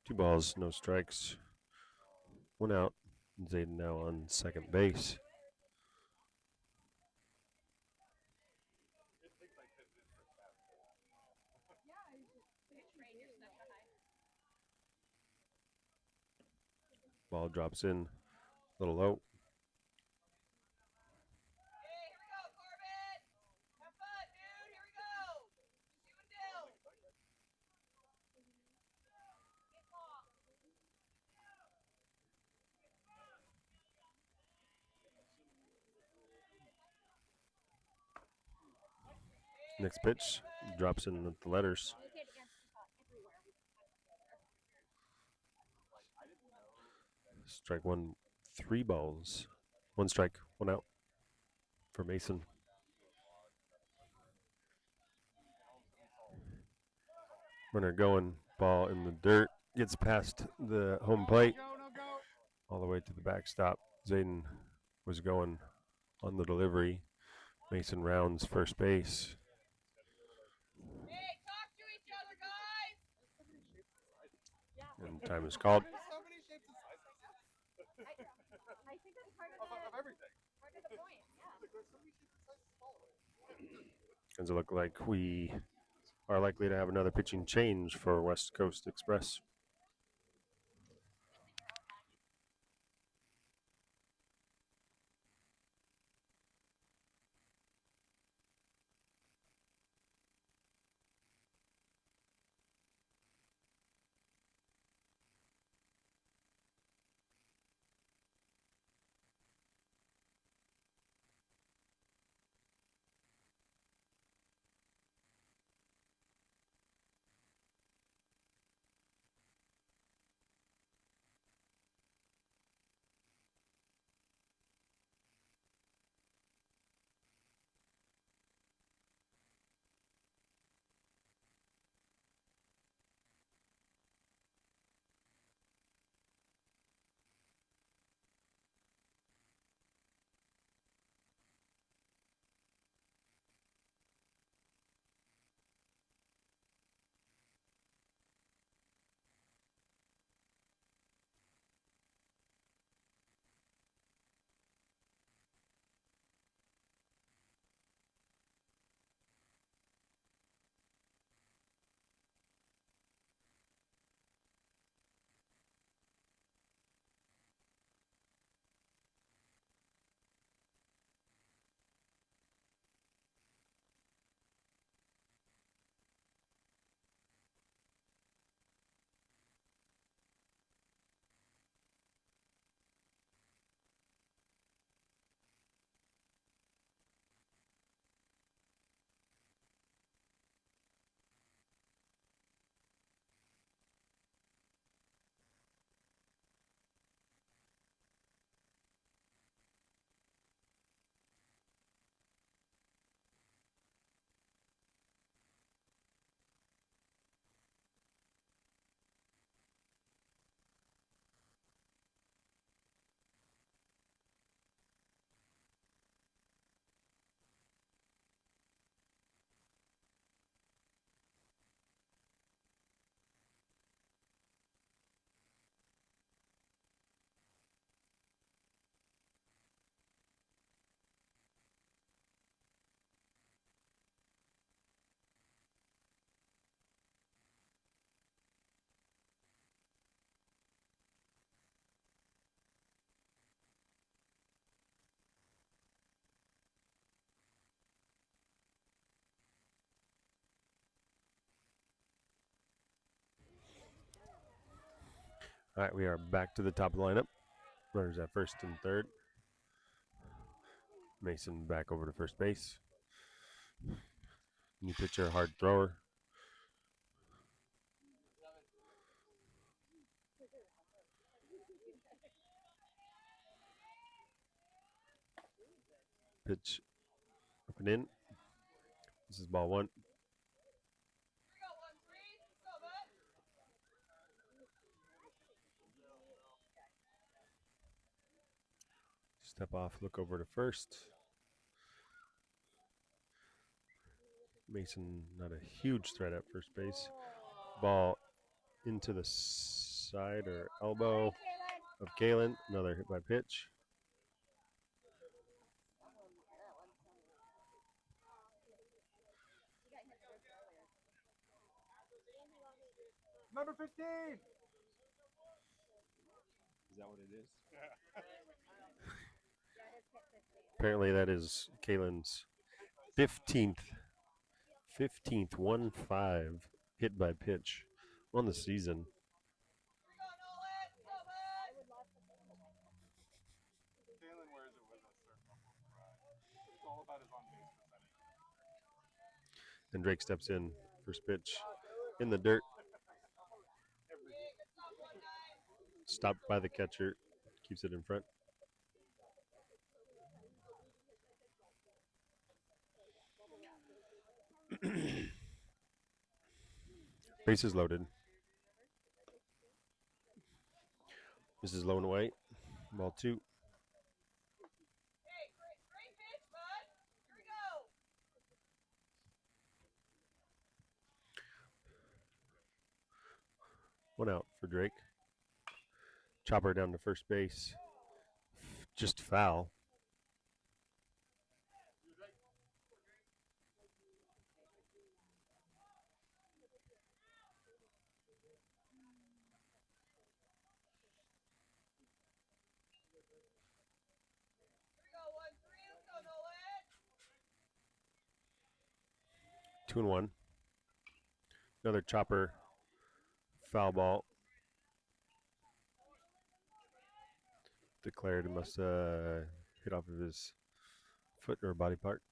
Two balls, no strikes. 1 out. Zayden now on second base. Ball drops in, a little low. Hey, here we go, Corbin. Have fun, dude. Here we go. You and Dill. Next pitch drops in at the letters. Strike 1, 3 balls. 1 strike, 1 out for Mason. Runner going, ball in the dirt, gets past the home plate, all the way to the backstop. Zayden was going on the delivery. Mason rounds first base. Hey, talk to each other, guys. Time is called. There's so many shapes and sizes. I think that's part Of everything. part of the point. Yeah. There's so many shapes and sizes to follow it. Does it look like we are likely to have another pitching change for West Coast Express? All right, we are back to the top of the lineup. Runners at first and third. Mason back over to first base. New pitcher, hard thrower. Pitch up and in. This is ball one. Here we go, 1-3. Let's go, bud. Step off, look over to first. Mason, not a huge threat at first base. Ball into the side or elbow of Galen. Another hit by pitch. Number 15. Is that what it is? Apparently, that is Kalen's 15th 1-5 hit by pitch on the season. Here we go, Nolan. Go, bud. Kalen wears it with a certain level of pride. It's all about his on-base percentage. And Drake steps in. First pitch in the dirt. Yeah, good stop, 1-9. Stopped by the catcher. Keeps it in front. Bases loaded. This is low and away. Ball two. Hey, great pitch, bud. Here we go. One out for Drake. Chopper down to first base. Just foul. Here we go, 1-3. Let's go, Nolan. 2-1. Another Chopper foul ball. Declared. Must hit off of his foot or body part.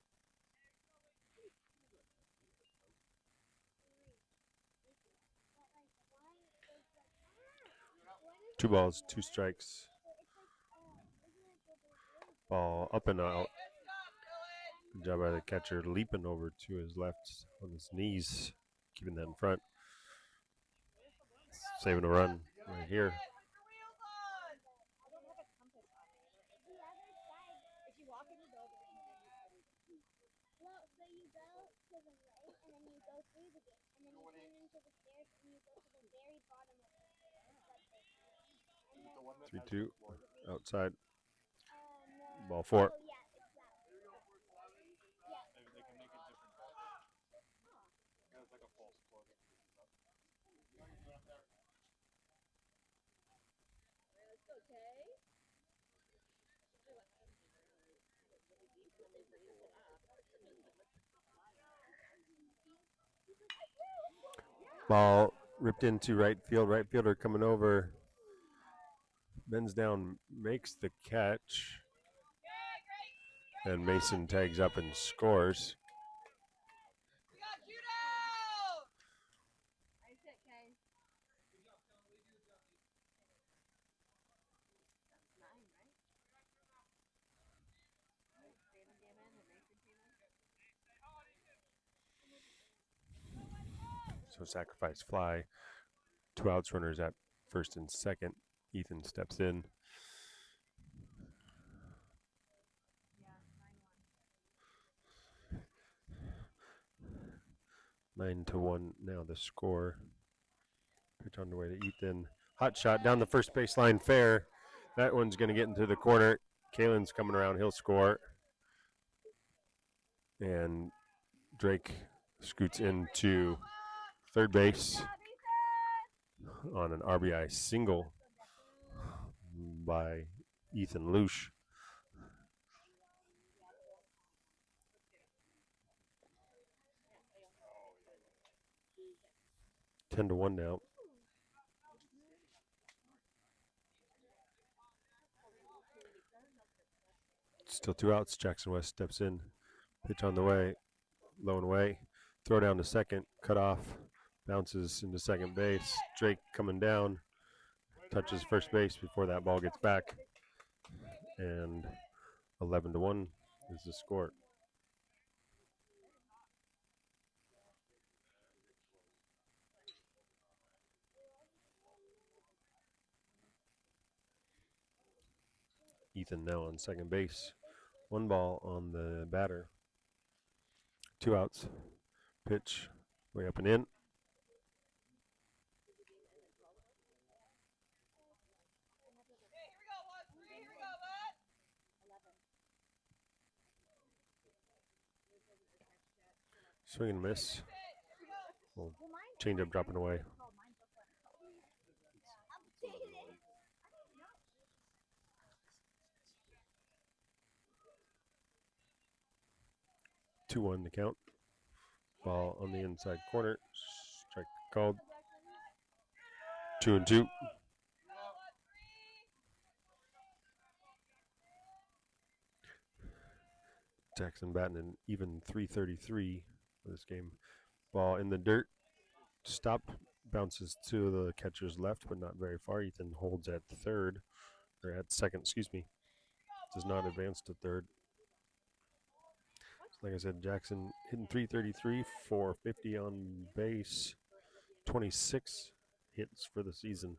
Two balls, two strikes. Ball up and out. Good job by the catcher leaping over to his left on his knees, keeping that in front. Saving a run right here. Put your wheels on. I don't have a compass on me. The other side, if you walk in the building, then you can. Well, so you go to the right, and then you go through the gate, and then you turn into the stairs, and you go to the very bottom of the stairs. Like this. And then, The one that 3-2 has the floor. outside. no. Ball four. Oh, yeah, it's that. Yeah. They can make it different. Yeah, it's like a false floor. Let's go, Kay. Ball ripped into right field. Right fielder coming over. Bends down, makes the catch. And Mason tags up and scores. We got judo. Nice hit, Kay. That's 9, right? David came in and Mason came in. So sacrifice fly. 2 outs, runners at first and second. Ethan steps in. Yeah, 9-1. 9-1 now the score. Pitch on the way to Ethan. Hot shot down the first baseline, fair. That one's going to get into the corner. Kalen's coming around. He'll score. And Drake scoots into third base on an RBI single by Ethan Lusch. Ten to 1 now. Still 2 outs. Jackson West steps in. Pitch on the way. Low and away. Throw down to second. Cut off. Bounces into second base. Drake coming down. Touches first base before that ball gets back. And 11 to 1 is the score. Ethan now on second base. 1 ball on the batter. 2 outs. Pitch way up and in. Okay, here we go, 1-3. Here we go, bud. 11. Swing and miss. Here we go. Well, Well, mine. change up dropping away. Oh, mine's up there. Updated. 2-1 the count. Ball on the inside corner. Strike called. 2-2. Jackson batting an even .333 for this game. Ball in the dirt. Stopped. Bounces to the catcher's left, but not very far. Ethan holds at third. Or at second, excuse me. Does not advance to third. Like I said, Jackson hitting .333, 450 on base, 26 hits for the season.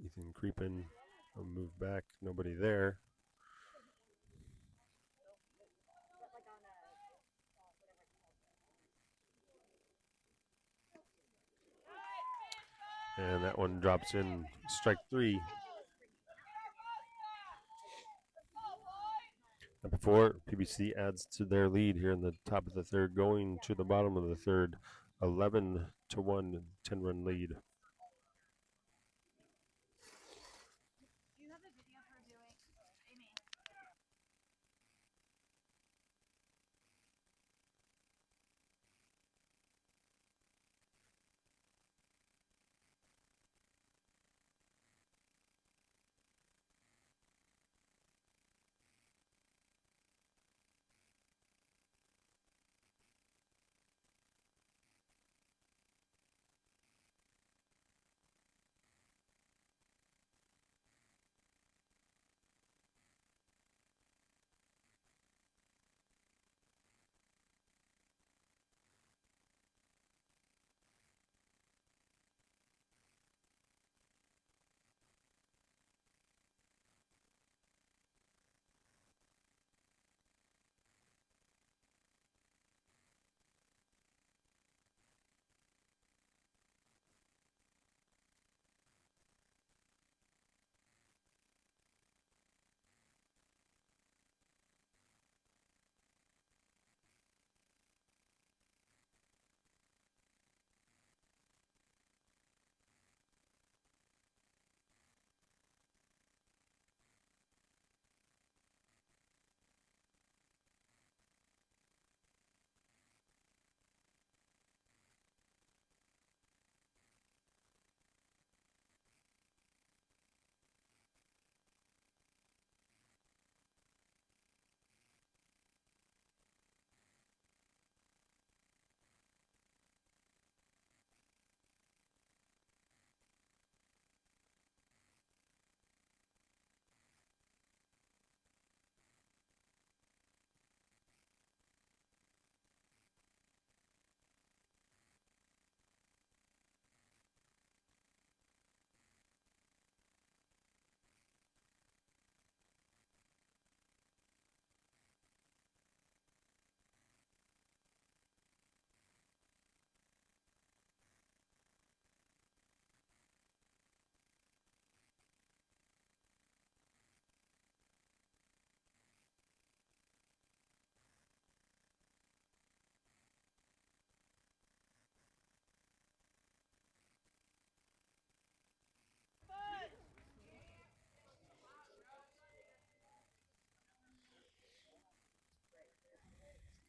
Ethan creeping, a move back, nobody there. And that one drops in strike 3. Number 4, PBC adds to their lead here in the top of the third, going to the bottom of the third, 11-1, 10-run lead. Do you have a video for doing, Amy?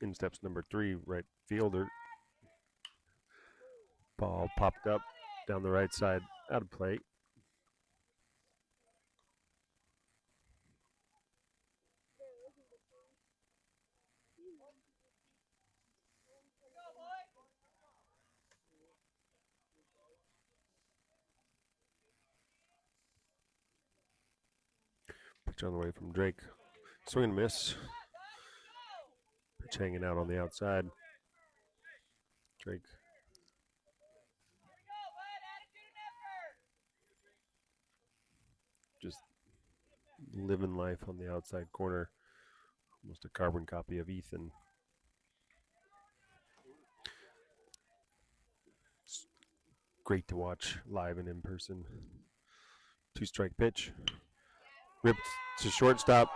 In steps number 3, right fielder. Ball popped up down the right side, out of play. Pitch on the way from Drake. Swing and miss. Pitch hanging out on the outside. Drake just living life on the outside corner. Almost a carbon copy of Ethan. It's great to watch live and in person. 2-strike pitch. Ripped to shortstop.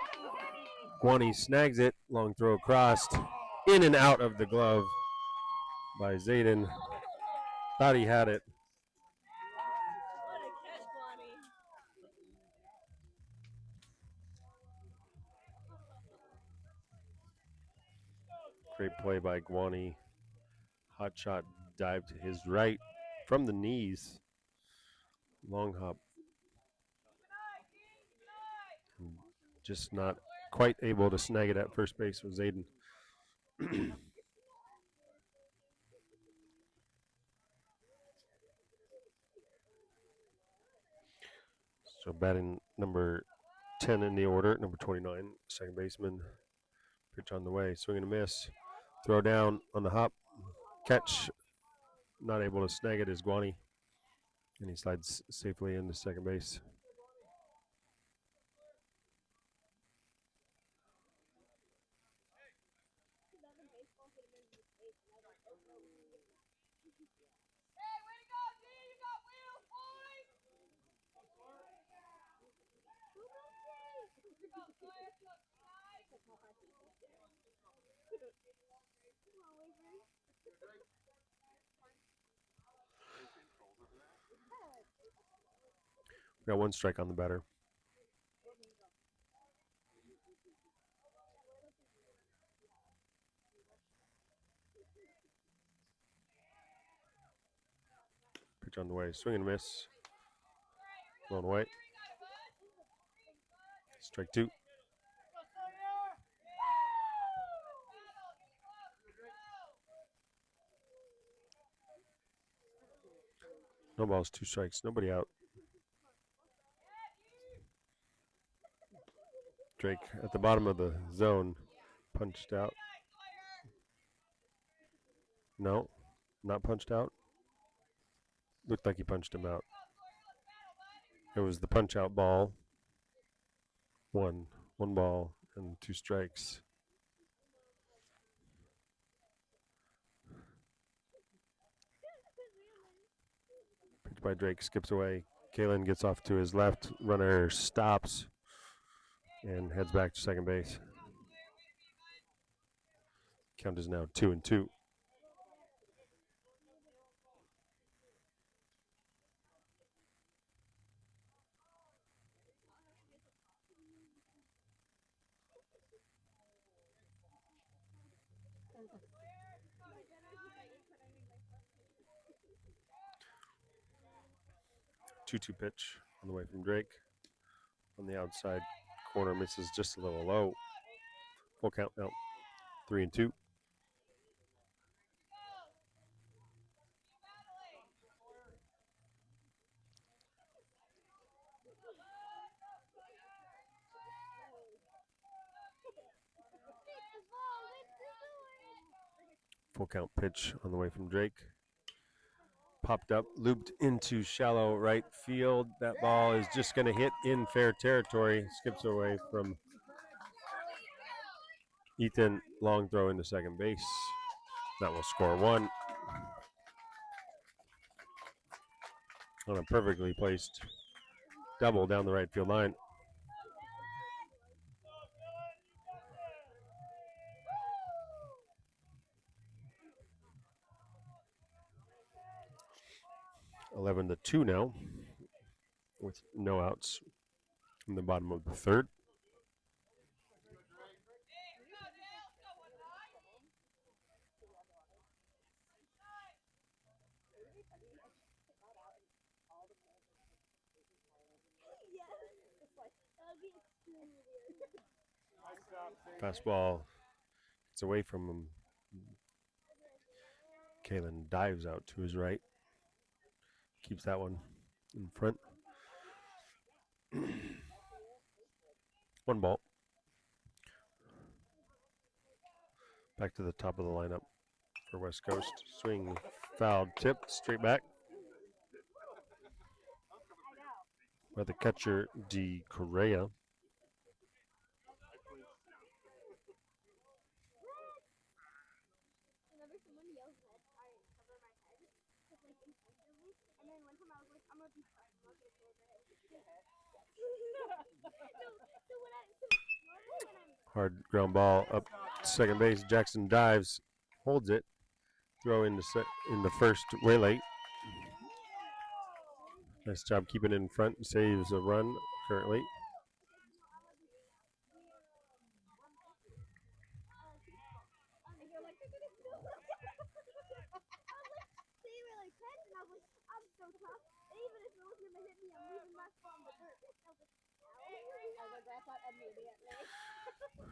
Guani snags it. Long throw across. In and out of the glove by Zayden. Thought he had it. What a catch, Bonnie. Great play by Guani. Hot shot dive to his right from the knees. Long hop. Just not quite able to snag it at first base with Zayden. So batting number 10 in the order, number 29, second baseman. Pitch on the way, swing and a miss. Throw down on the hop. Catch, not able to snag it is Guani. And he slides safely into second base. We got 1 strike on the batter. Pitch on the way. Swing and a miss. Blown away. Strike 2. No balls, 2 strikes. Nobody out. Drake at the bottom of the zone. Punched out. No, not punched out. Looked like he punched him out. It was the punch out ball. One ball and 2 strikes. Pitch by Drake, skips away. Kalen gets off to his left. Runner stops and heads back to second base. Count is now 2-2. Two pitch on the way from Drake. On the outside corner, misses just a little low. Full count now. 3-2. Full count pitch on the way from Drake. Popped up, looped into shallow right field. That ball is just going to hit in fair territory. Skips away from Ethan. Long throw into second base. That will score 1. On a perfectly placed double down the right field line. Eleven to 2 now, with no outs in the bottom of the third. Fastball gets away from him. Kalen dives out to his right. Keeps that one in front. 1 ball. Back to the top of the lineup for West Coast. Swing, foul, tip, straight back. By the catcher, D. Correa. Hard ground ball up second base. Jackson dives, holds it. Throw into first, way late. Nice job keeping it in front. Saves a run currently.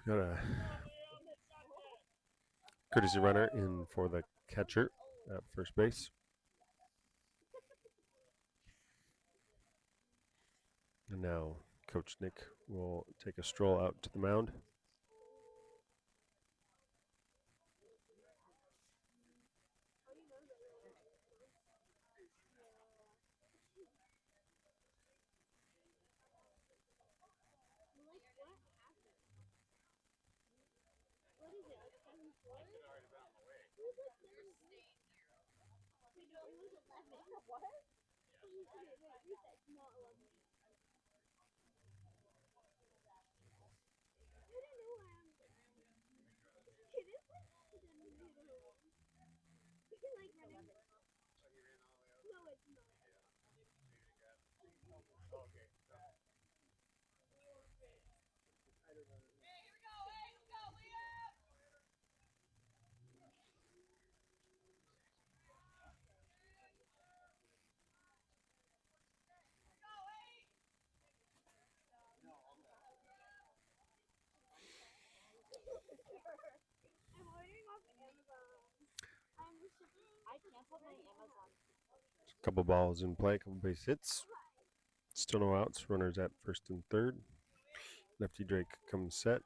Got a courtesy runner in for the catcher at first base. And now Coach Nick will take a stroll out to the mound. Hey, here we go. Hey, let's go, Liam. Let's go, hey. I'm ordering off Amazon. I'm shipping. I canceled my Amazon. Couple balls in play, couple base hits. Still no outs. Runners at first and third. Lefty Drake comes set.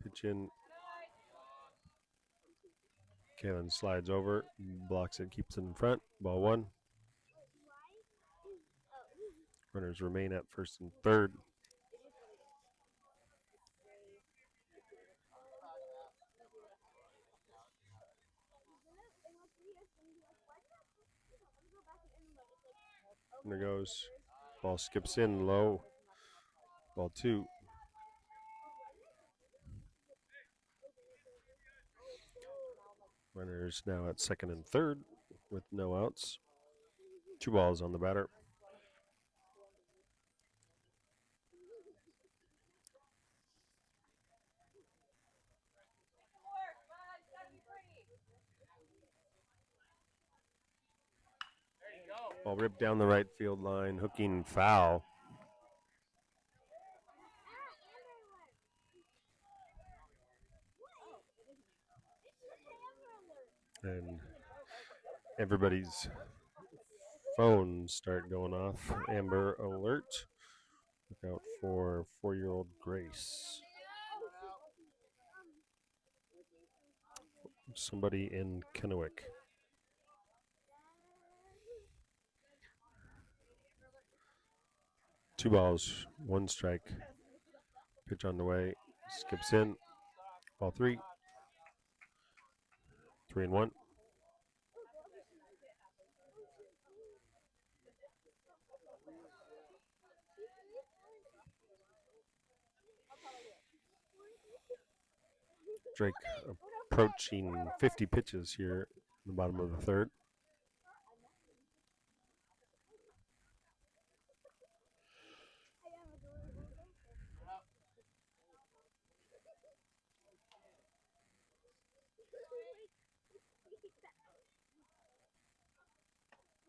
Pitch in. Kalen slides over, blocks it, keeps it in front. Ball one. Runners remain at first and third. And there goes. Ball skips in low. Ball two. Runners now at second and third with no outs. 2 balls on the batter. Make it work, bud. It's gotta be pretty. Ball ripped down the right field line, hooking foul. And everybody's phones start going off. Amber alert. Look out for 4-year-old Grace. Somebody in Kennewick. Two balls, one strike. Pitch on the way. Skips in. Ball three. 3-1. Drake approaching 50 pitches here in the bottom of the third.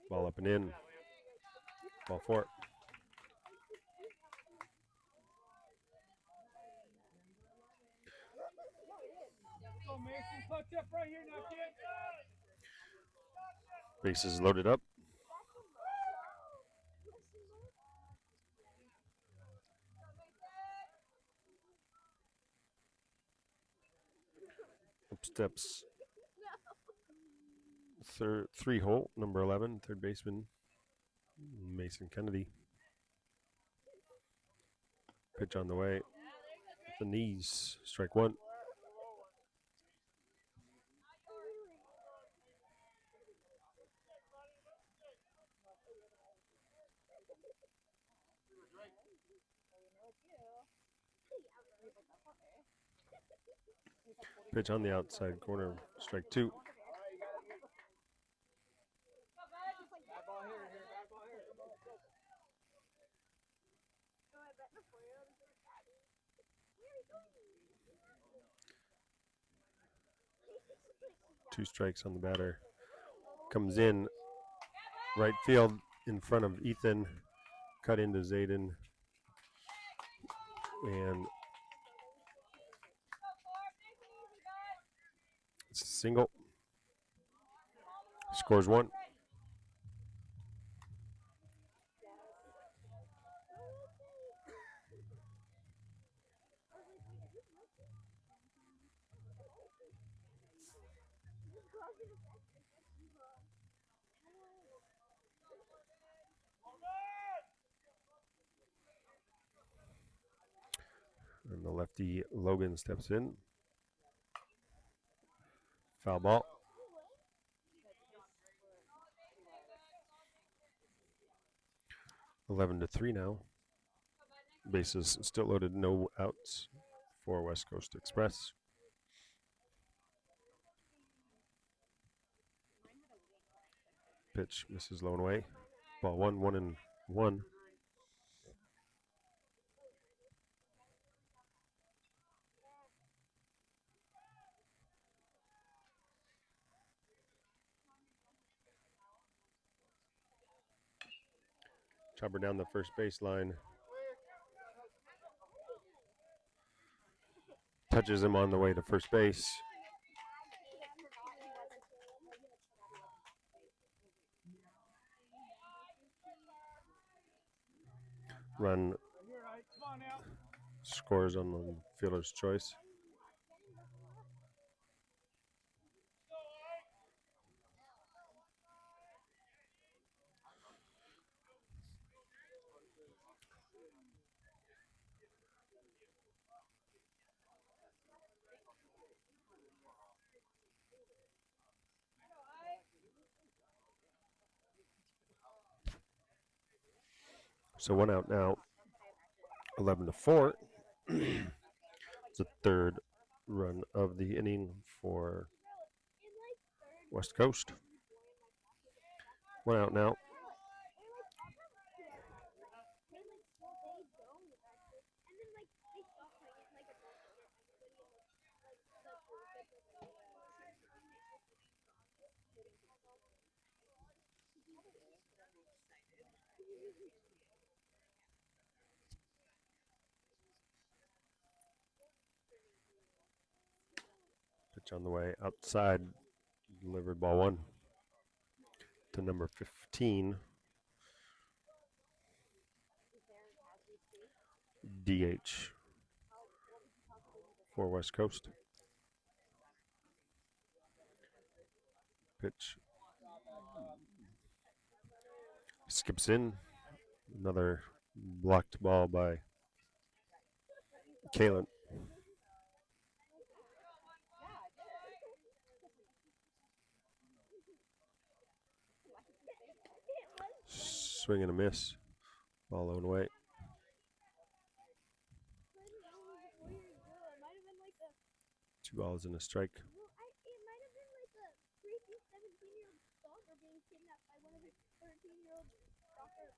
Ball up and in. Ball four. Go, Mason. Clutch up right here now, kid. Bases loaded up. Up steps three hole, number 11, third baseman, Mason Kennedy. Pitch on the way. The knees. Strike one. Pitch on the outside corner. Strike two. Two strikes on the batter. Comes in right field in front of Ethan. Cut into Zayden. And it's a single. Scores one. And the lefty Logan steps in. Foul ball. Eleven to 3 now. Bases still loaded, no outs for West Coast Express. Pitch misses low and away. Ball 1-1-1. Chopper down the first baseline. Touches him on the way to first base. Run scores on the fielder's choice. So 1 out now. 11-4. It's the third run of the inning for West Coast. 1 out now. Pitch on the way outside. Delivered ball 1 to number 15. DH for West Coast. Pitch skips in. Another blocked ball by Kalen. Swing and a miss. Ball low and away. Two balls and a strike. It might have been like a creepy 17-year-old stalker being kidnapped by one of his 13-year-old stalker.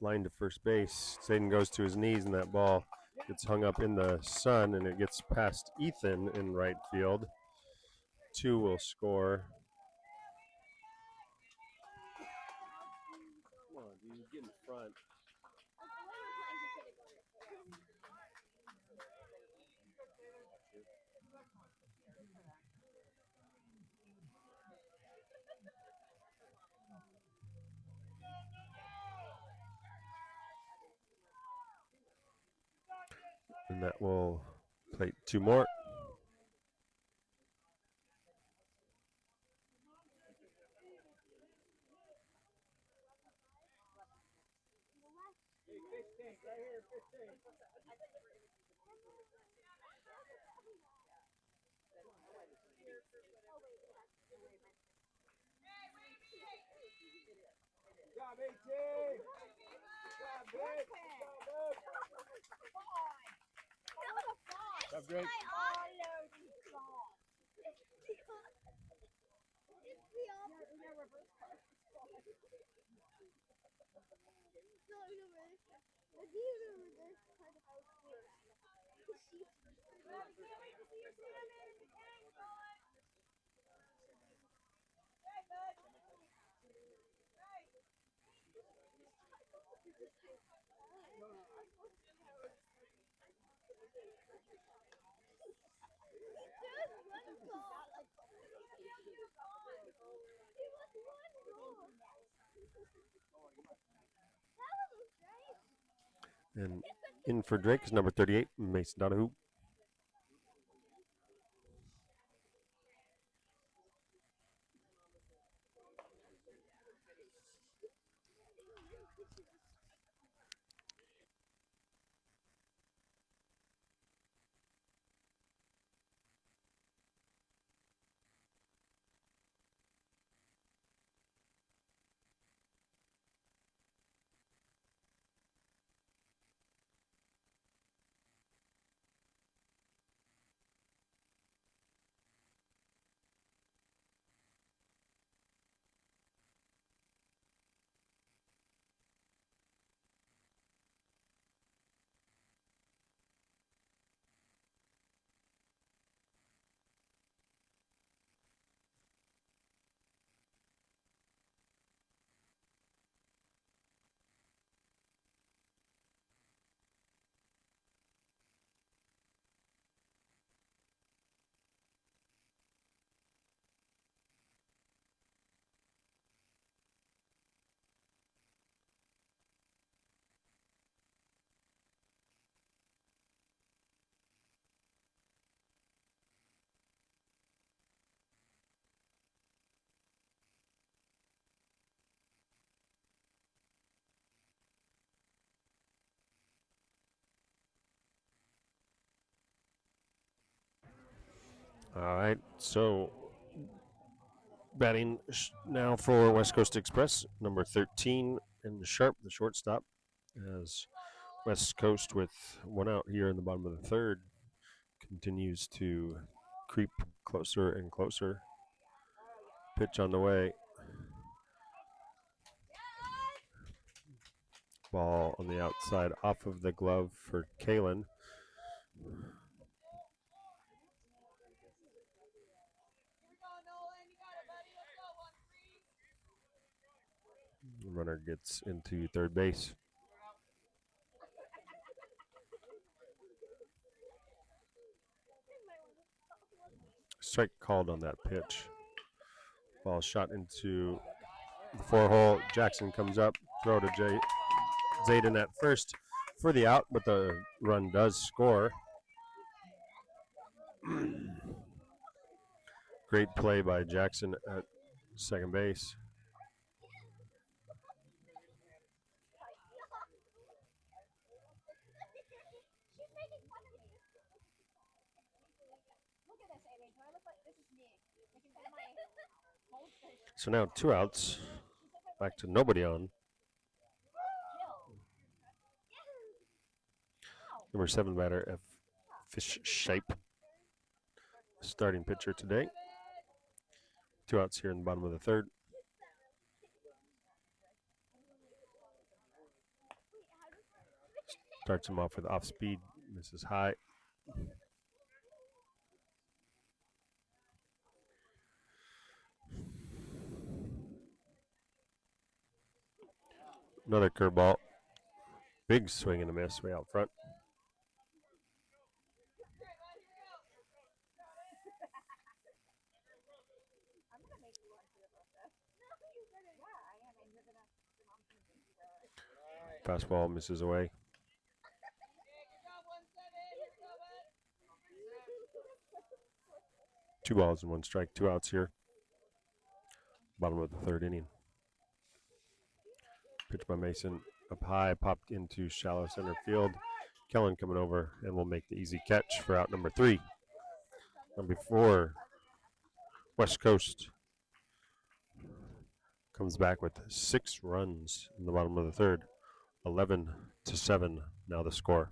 Line to first base. Saden goes to his knees, and that ball gets hung up in the sun, and it gets past Ethan in right field. 2 will score. Come on, dude, get in front. And that will plate 2 more. Great. And in for Drake is number 38, Mason Donahue. All right, so batting now for West Coast Express, number 13, and Sharp, the shortstop, as West Coast with one out here in the bottom of the third continues to creep closer and closer. Pitch on the way. Ball on the outside off of the glove for Kalen. Runner gets into third base. Strike called on that pitch. Ball shot into the 4-hole. Jackson comes up. Throw to Zayden at first for the out, but the run does score. Great play by Jackson at second base. So now 2 outs. Back to nobody on. Number 7 batter, F. Fish Shape. Starting pitcher today. 2 outs here in the bottom of the third. Starts him off with off speed. Misses high. Another curveball. Big swing and a miss way out front. Fastball misses away. 2 balls and 1 strike. 2 outs here. Bottom of the third inning. Pitch by Mason up high, popped into shallow center field. Kellen coming over and will make the easy catch for out number 3. Number 4, West Coast comes back with 6 runs in the bottom of the third. 11-7 now the score.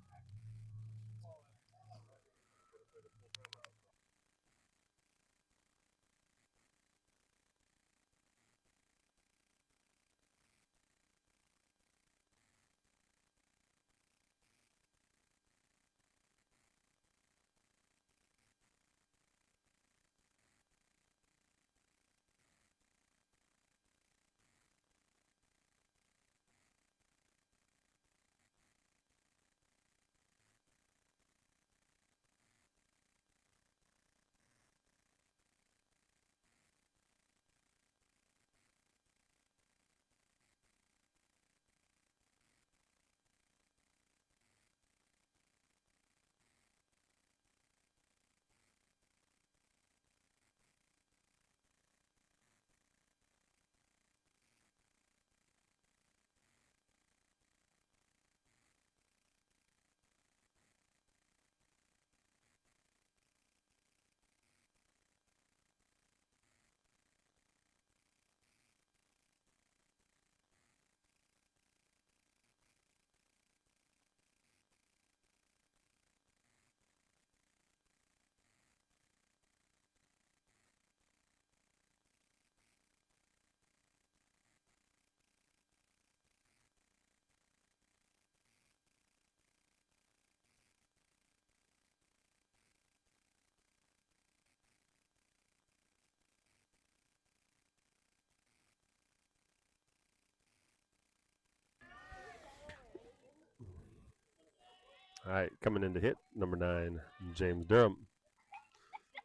All right, coming in to hit, number 9, James Durham.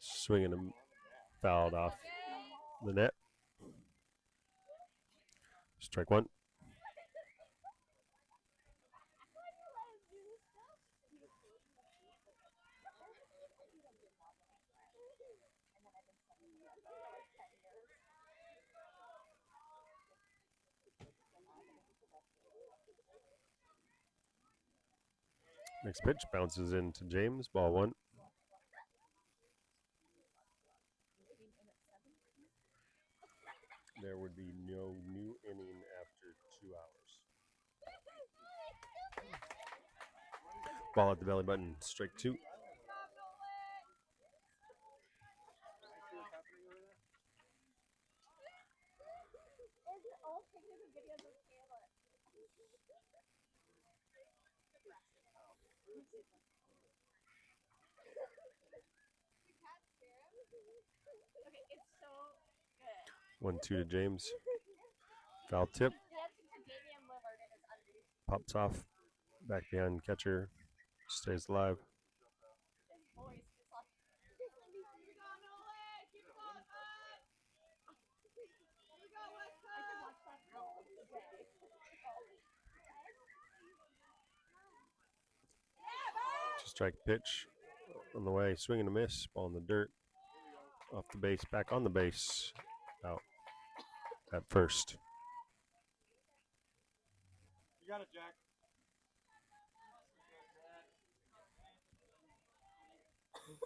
Swinging him, fouled off the net. Strike 1. Next pitch bounces into James, ball 1. Ball at the belly button. Strike 2. Is all pictures and videos of Taylor. Okay, it's so good. 1-2 to James. Foul tip. Dancing to Damian Lillard in his undies. Pops off. Back behind catcher. Stays alive. His voice is like. Here we go, Nolan. Keep it going, bud. Here we go, West I could Coast. watch that all day. Yeah, bud. 2-strike pitch. On the way. Swing and a miss. Ball in the dirt. Off the base. Back on the base. Out at first. You got it, Jack. Here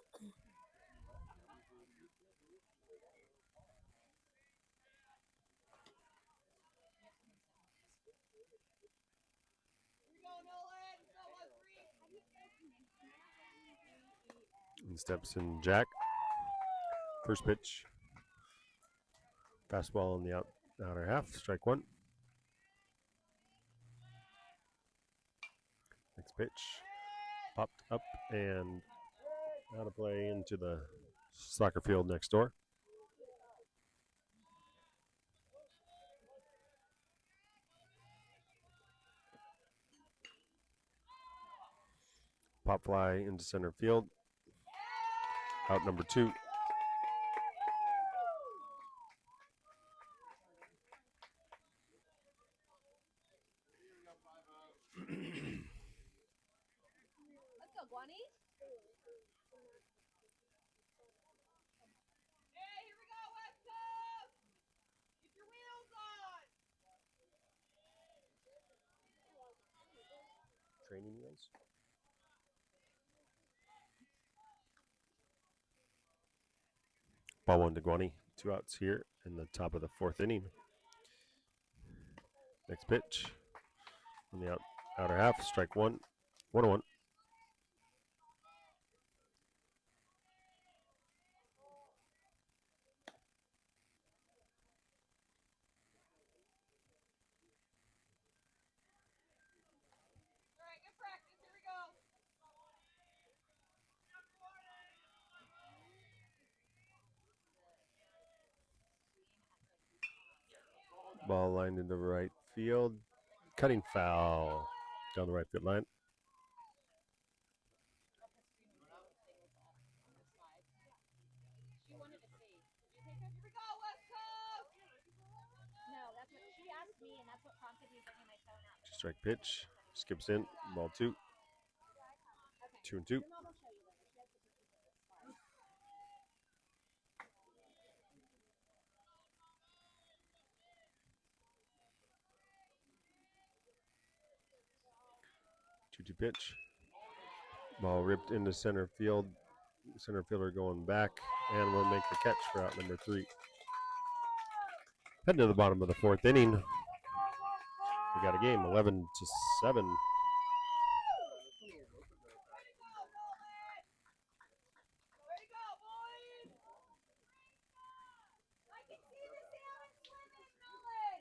we go, Nolan. Go, 1-3. And steps in Jack. First pitch. Fastball in the outer half. Strike 1. Next pitch. Popped up and out of play into the soccer field next door. Pop fly into center field. Out number 2. Let's go, Guani. Hey, here we go, West Coast. Get your wheels on. Training wheels. Ball 1 to Guani. 2 outs here in the top of the 4th inning. Next pitch. On the outer half. Strike 1. 1-1. All right, good practice. Here we go. Ball lined into right field. Cutting foul down the right field line. She wanted to see. Here we go, West Coast. No, that's what she asked me, and that's what prompted me bringing my phone out. Strike pitch. Skips in. Ball 2. 2-2. Your mom will show you later. She has the pictures of this slide. 2-2 pitch. Ball ripped into center field. Center fielder going back and will make the catch for out number 3. Heading to the bottom of the 4th inning. We got a game 11-7. Way to go, boys. I can see the salmon swimming, Nolan.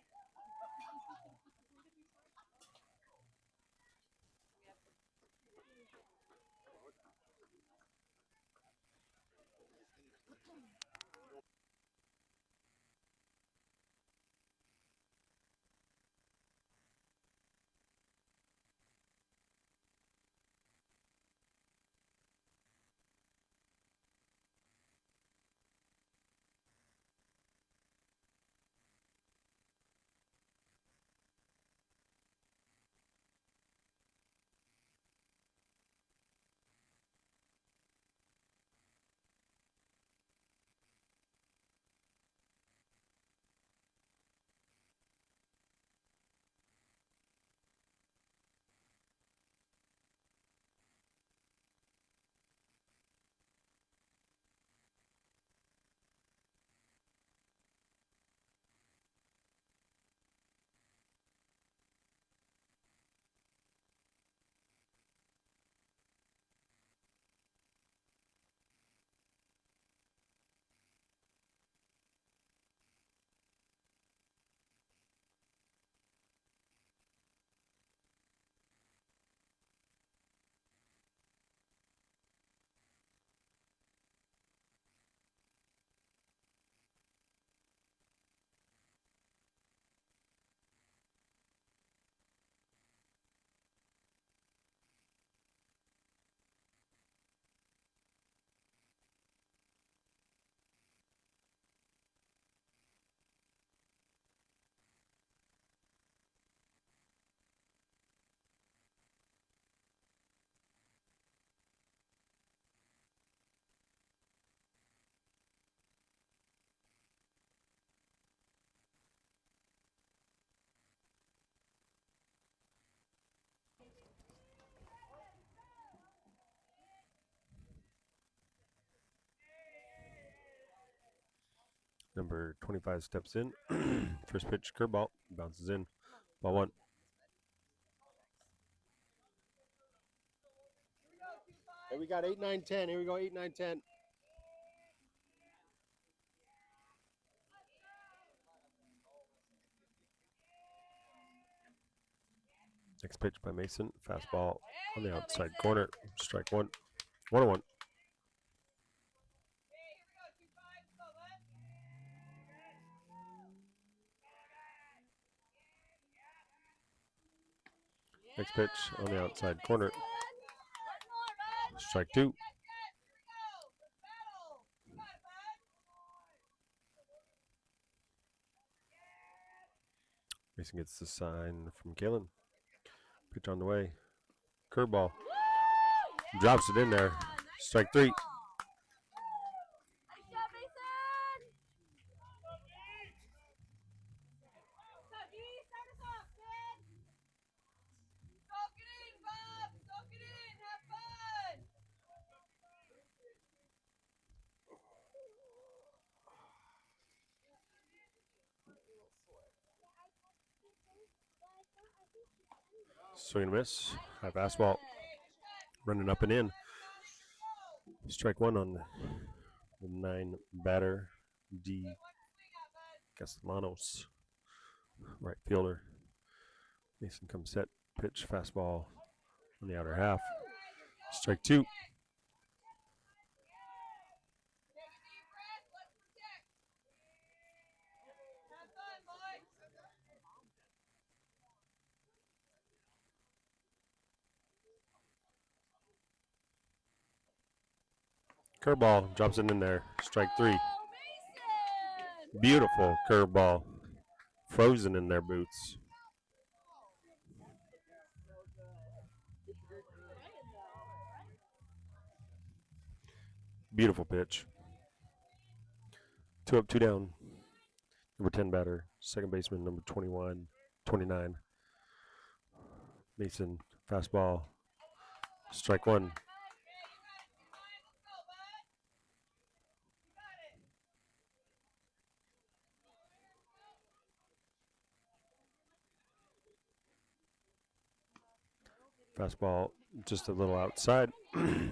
Number 25 steps in. First pitch, curveball, bounces in. Ball one. Here we got 8, 9, 10. Here we go, 8, 9, 10. Next pitch by Mason. Fastball on the outside corner. Strike one. 1-1. Next pitch on the outside corner. Strike two. Mason gets the sign from Kalen. Pitch on the way. Curveball. Drops it in there. Strike three. Swing and miss. High fastball. Running up and in. Strike one on the 9 batter, D. Castellanos. Right fielder. Mason comes set. Pitch, fastball on the outer half. Strike two. Curveball drops it in there. Strike three. Beautiful curveball. Frozen in their boots. Beautiful pitch. 2 up, 2 down. Number 10 batter, second baseman, number 29. Mason, fastball. Strike one. Fastball just a little outside. 1-1.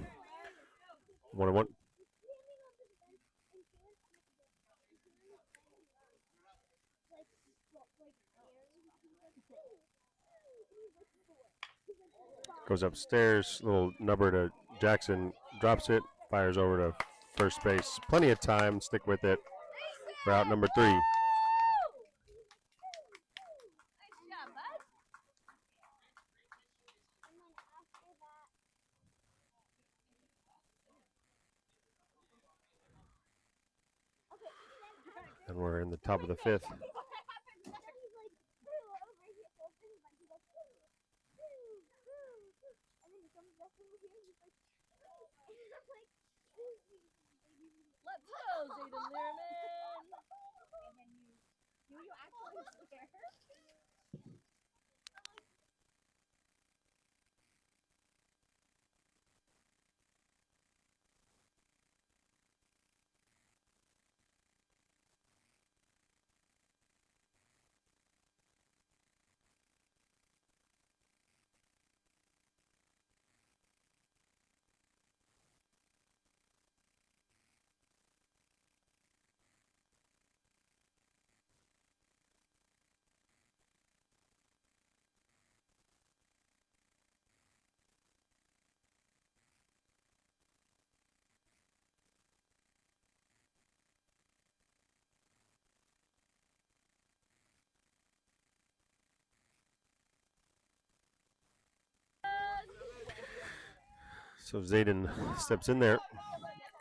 Goes upstairs, little number to Jackson, drops it, fires over to first base. Plenty of time, stick with it for out number 3. And we're in the top of the 5th. Let's go, Zayden Learman. Do you actually care? So Zayden steps in there,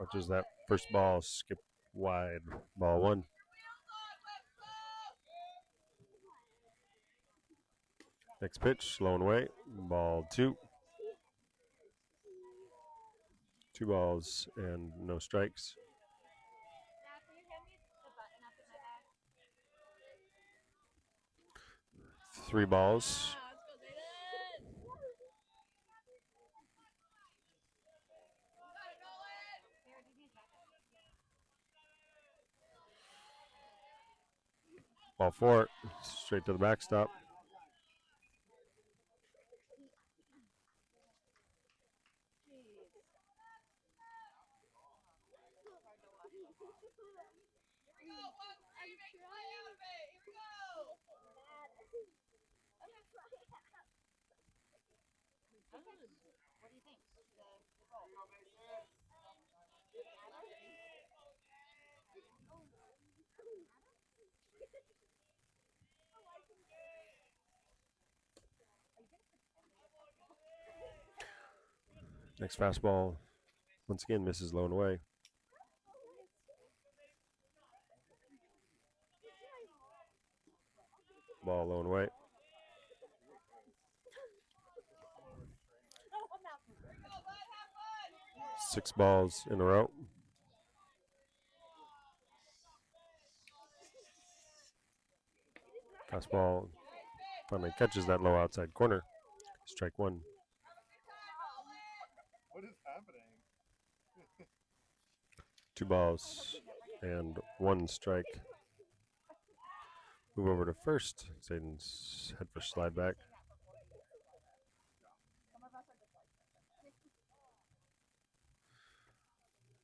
watches that first ball skip wide. Ball one. Next pitch, slow and away. Ball two. 2 balls and no strikes. Now, can you hand me the button up in my bag? 3 balls. Let's go, Zayden. You got it, Nolan. Here, do you need backup? Ball 4, straight to the backstop. What do you think? The Next fastball, once again, misses low and away. Ball low and away. Six balls in a row. Fastball finally catches that low outside corner. Strike one. What is happening? 2 balls and 1 strike. Move over to first. Zayden's head for slide back.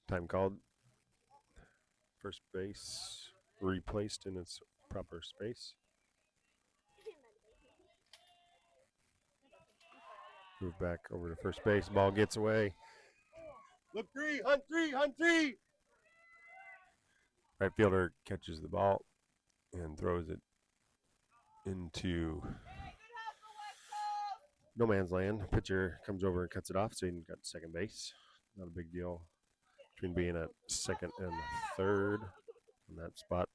Time called. First base replaced in its proper space. Move back over to first base. Ball gets away. Look 3, hunt 3, hunt 3. Right fielder catches the ball and throws it into no man's land. Pitcher comes over and cuts it off. Zayden got second base. Not a big deal between being at second and third on that spot.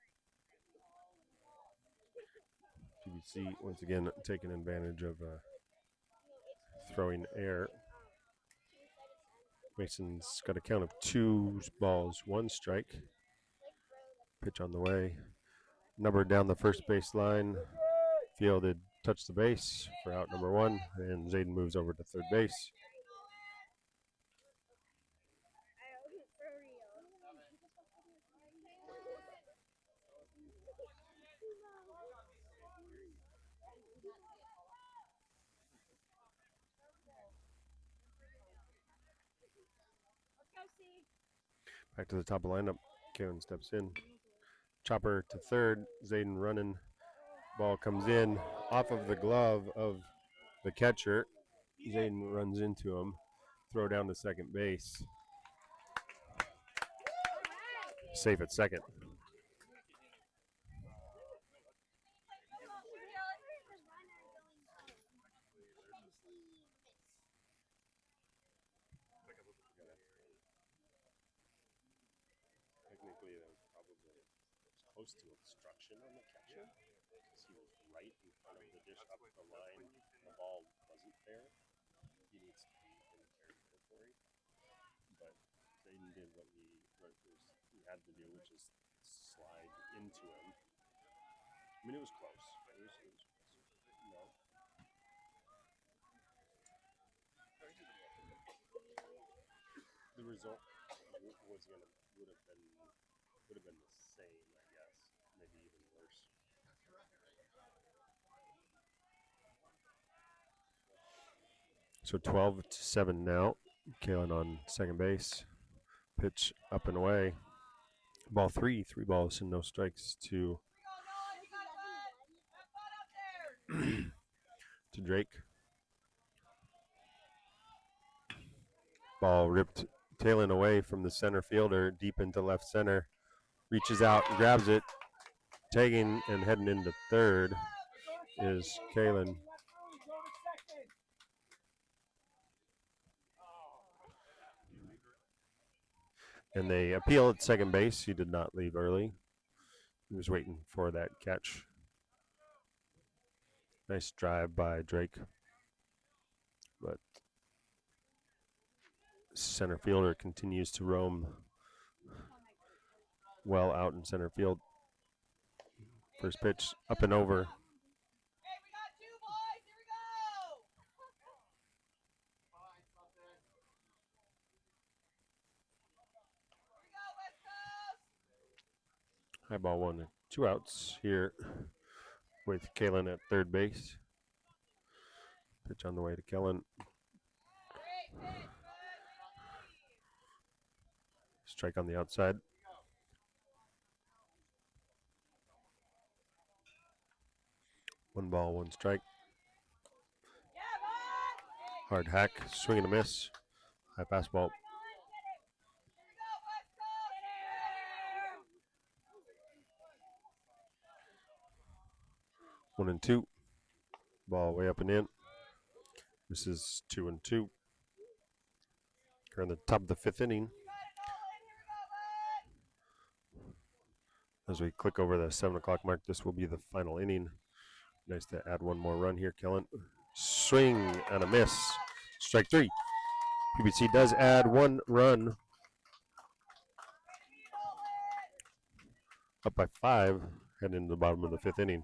PBC once again taking advantage of throwing air. Mason's got a count of 2 balls, 1 strike. Pitch on the way. Number down the first base line. Fielded, touched the base for out number 1, and Zayden moves over to third base. Back to the top of the lineup. Kevin steps in. Chopper to third. Zayden running. Ball comes in off of the glove of the catcher. Zayden runs into him. Throw down to second base. Safe at second. Technically, that was probably close to obstruction on the catcher because he was right in front of the dish up the line. The ball wasn't there. He needs to be in fair territory. But Zayden did what he had to do, which is slide into him. I mean, it was close. It was close. No. The result would have been the same, I guess. Maybe even worse. So 12-7 now. Kalen on second base. Pitch up and away. Ball 3, 3 balls and no strikes to to Drake. Ball ripped tailing away from the center fielder deep into left center. Reaches out, grabs it, tagging and heading into third is Kalen. And they appeal at second base. He did not leave early. He was waiting for that catch. Nice drive by Drake. But center fielder continues to roam well out in center field. First pitch up and over. Hey, we got 2 boys. Here we go. Here we go, West Coast. High ball 1. 2 outs here with Kalen at third base. Pitch on the way to Kellen. Strike on the outside. One ball, one strike. Hard hack, swing and a miss. High fastball. 1-2. Ball way up and in. This is 2-2. We're in the top of the 5th inning. As we click over the 7 o'clock mark, this will be the final inning. Nice to add one more run here, Kellen. Swing and a miss. Strike 3. PBC does add 1 run. Up by 5, heading into the bottom of the 5th inning.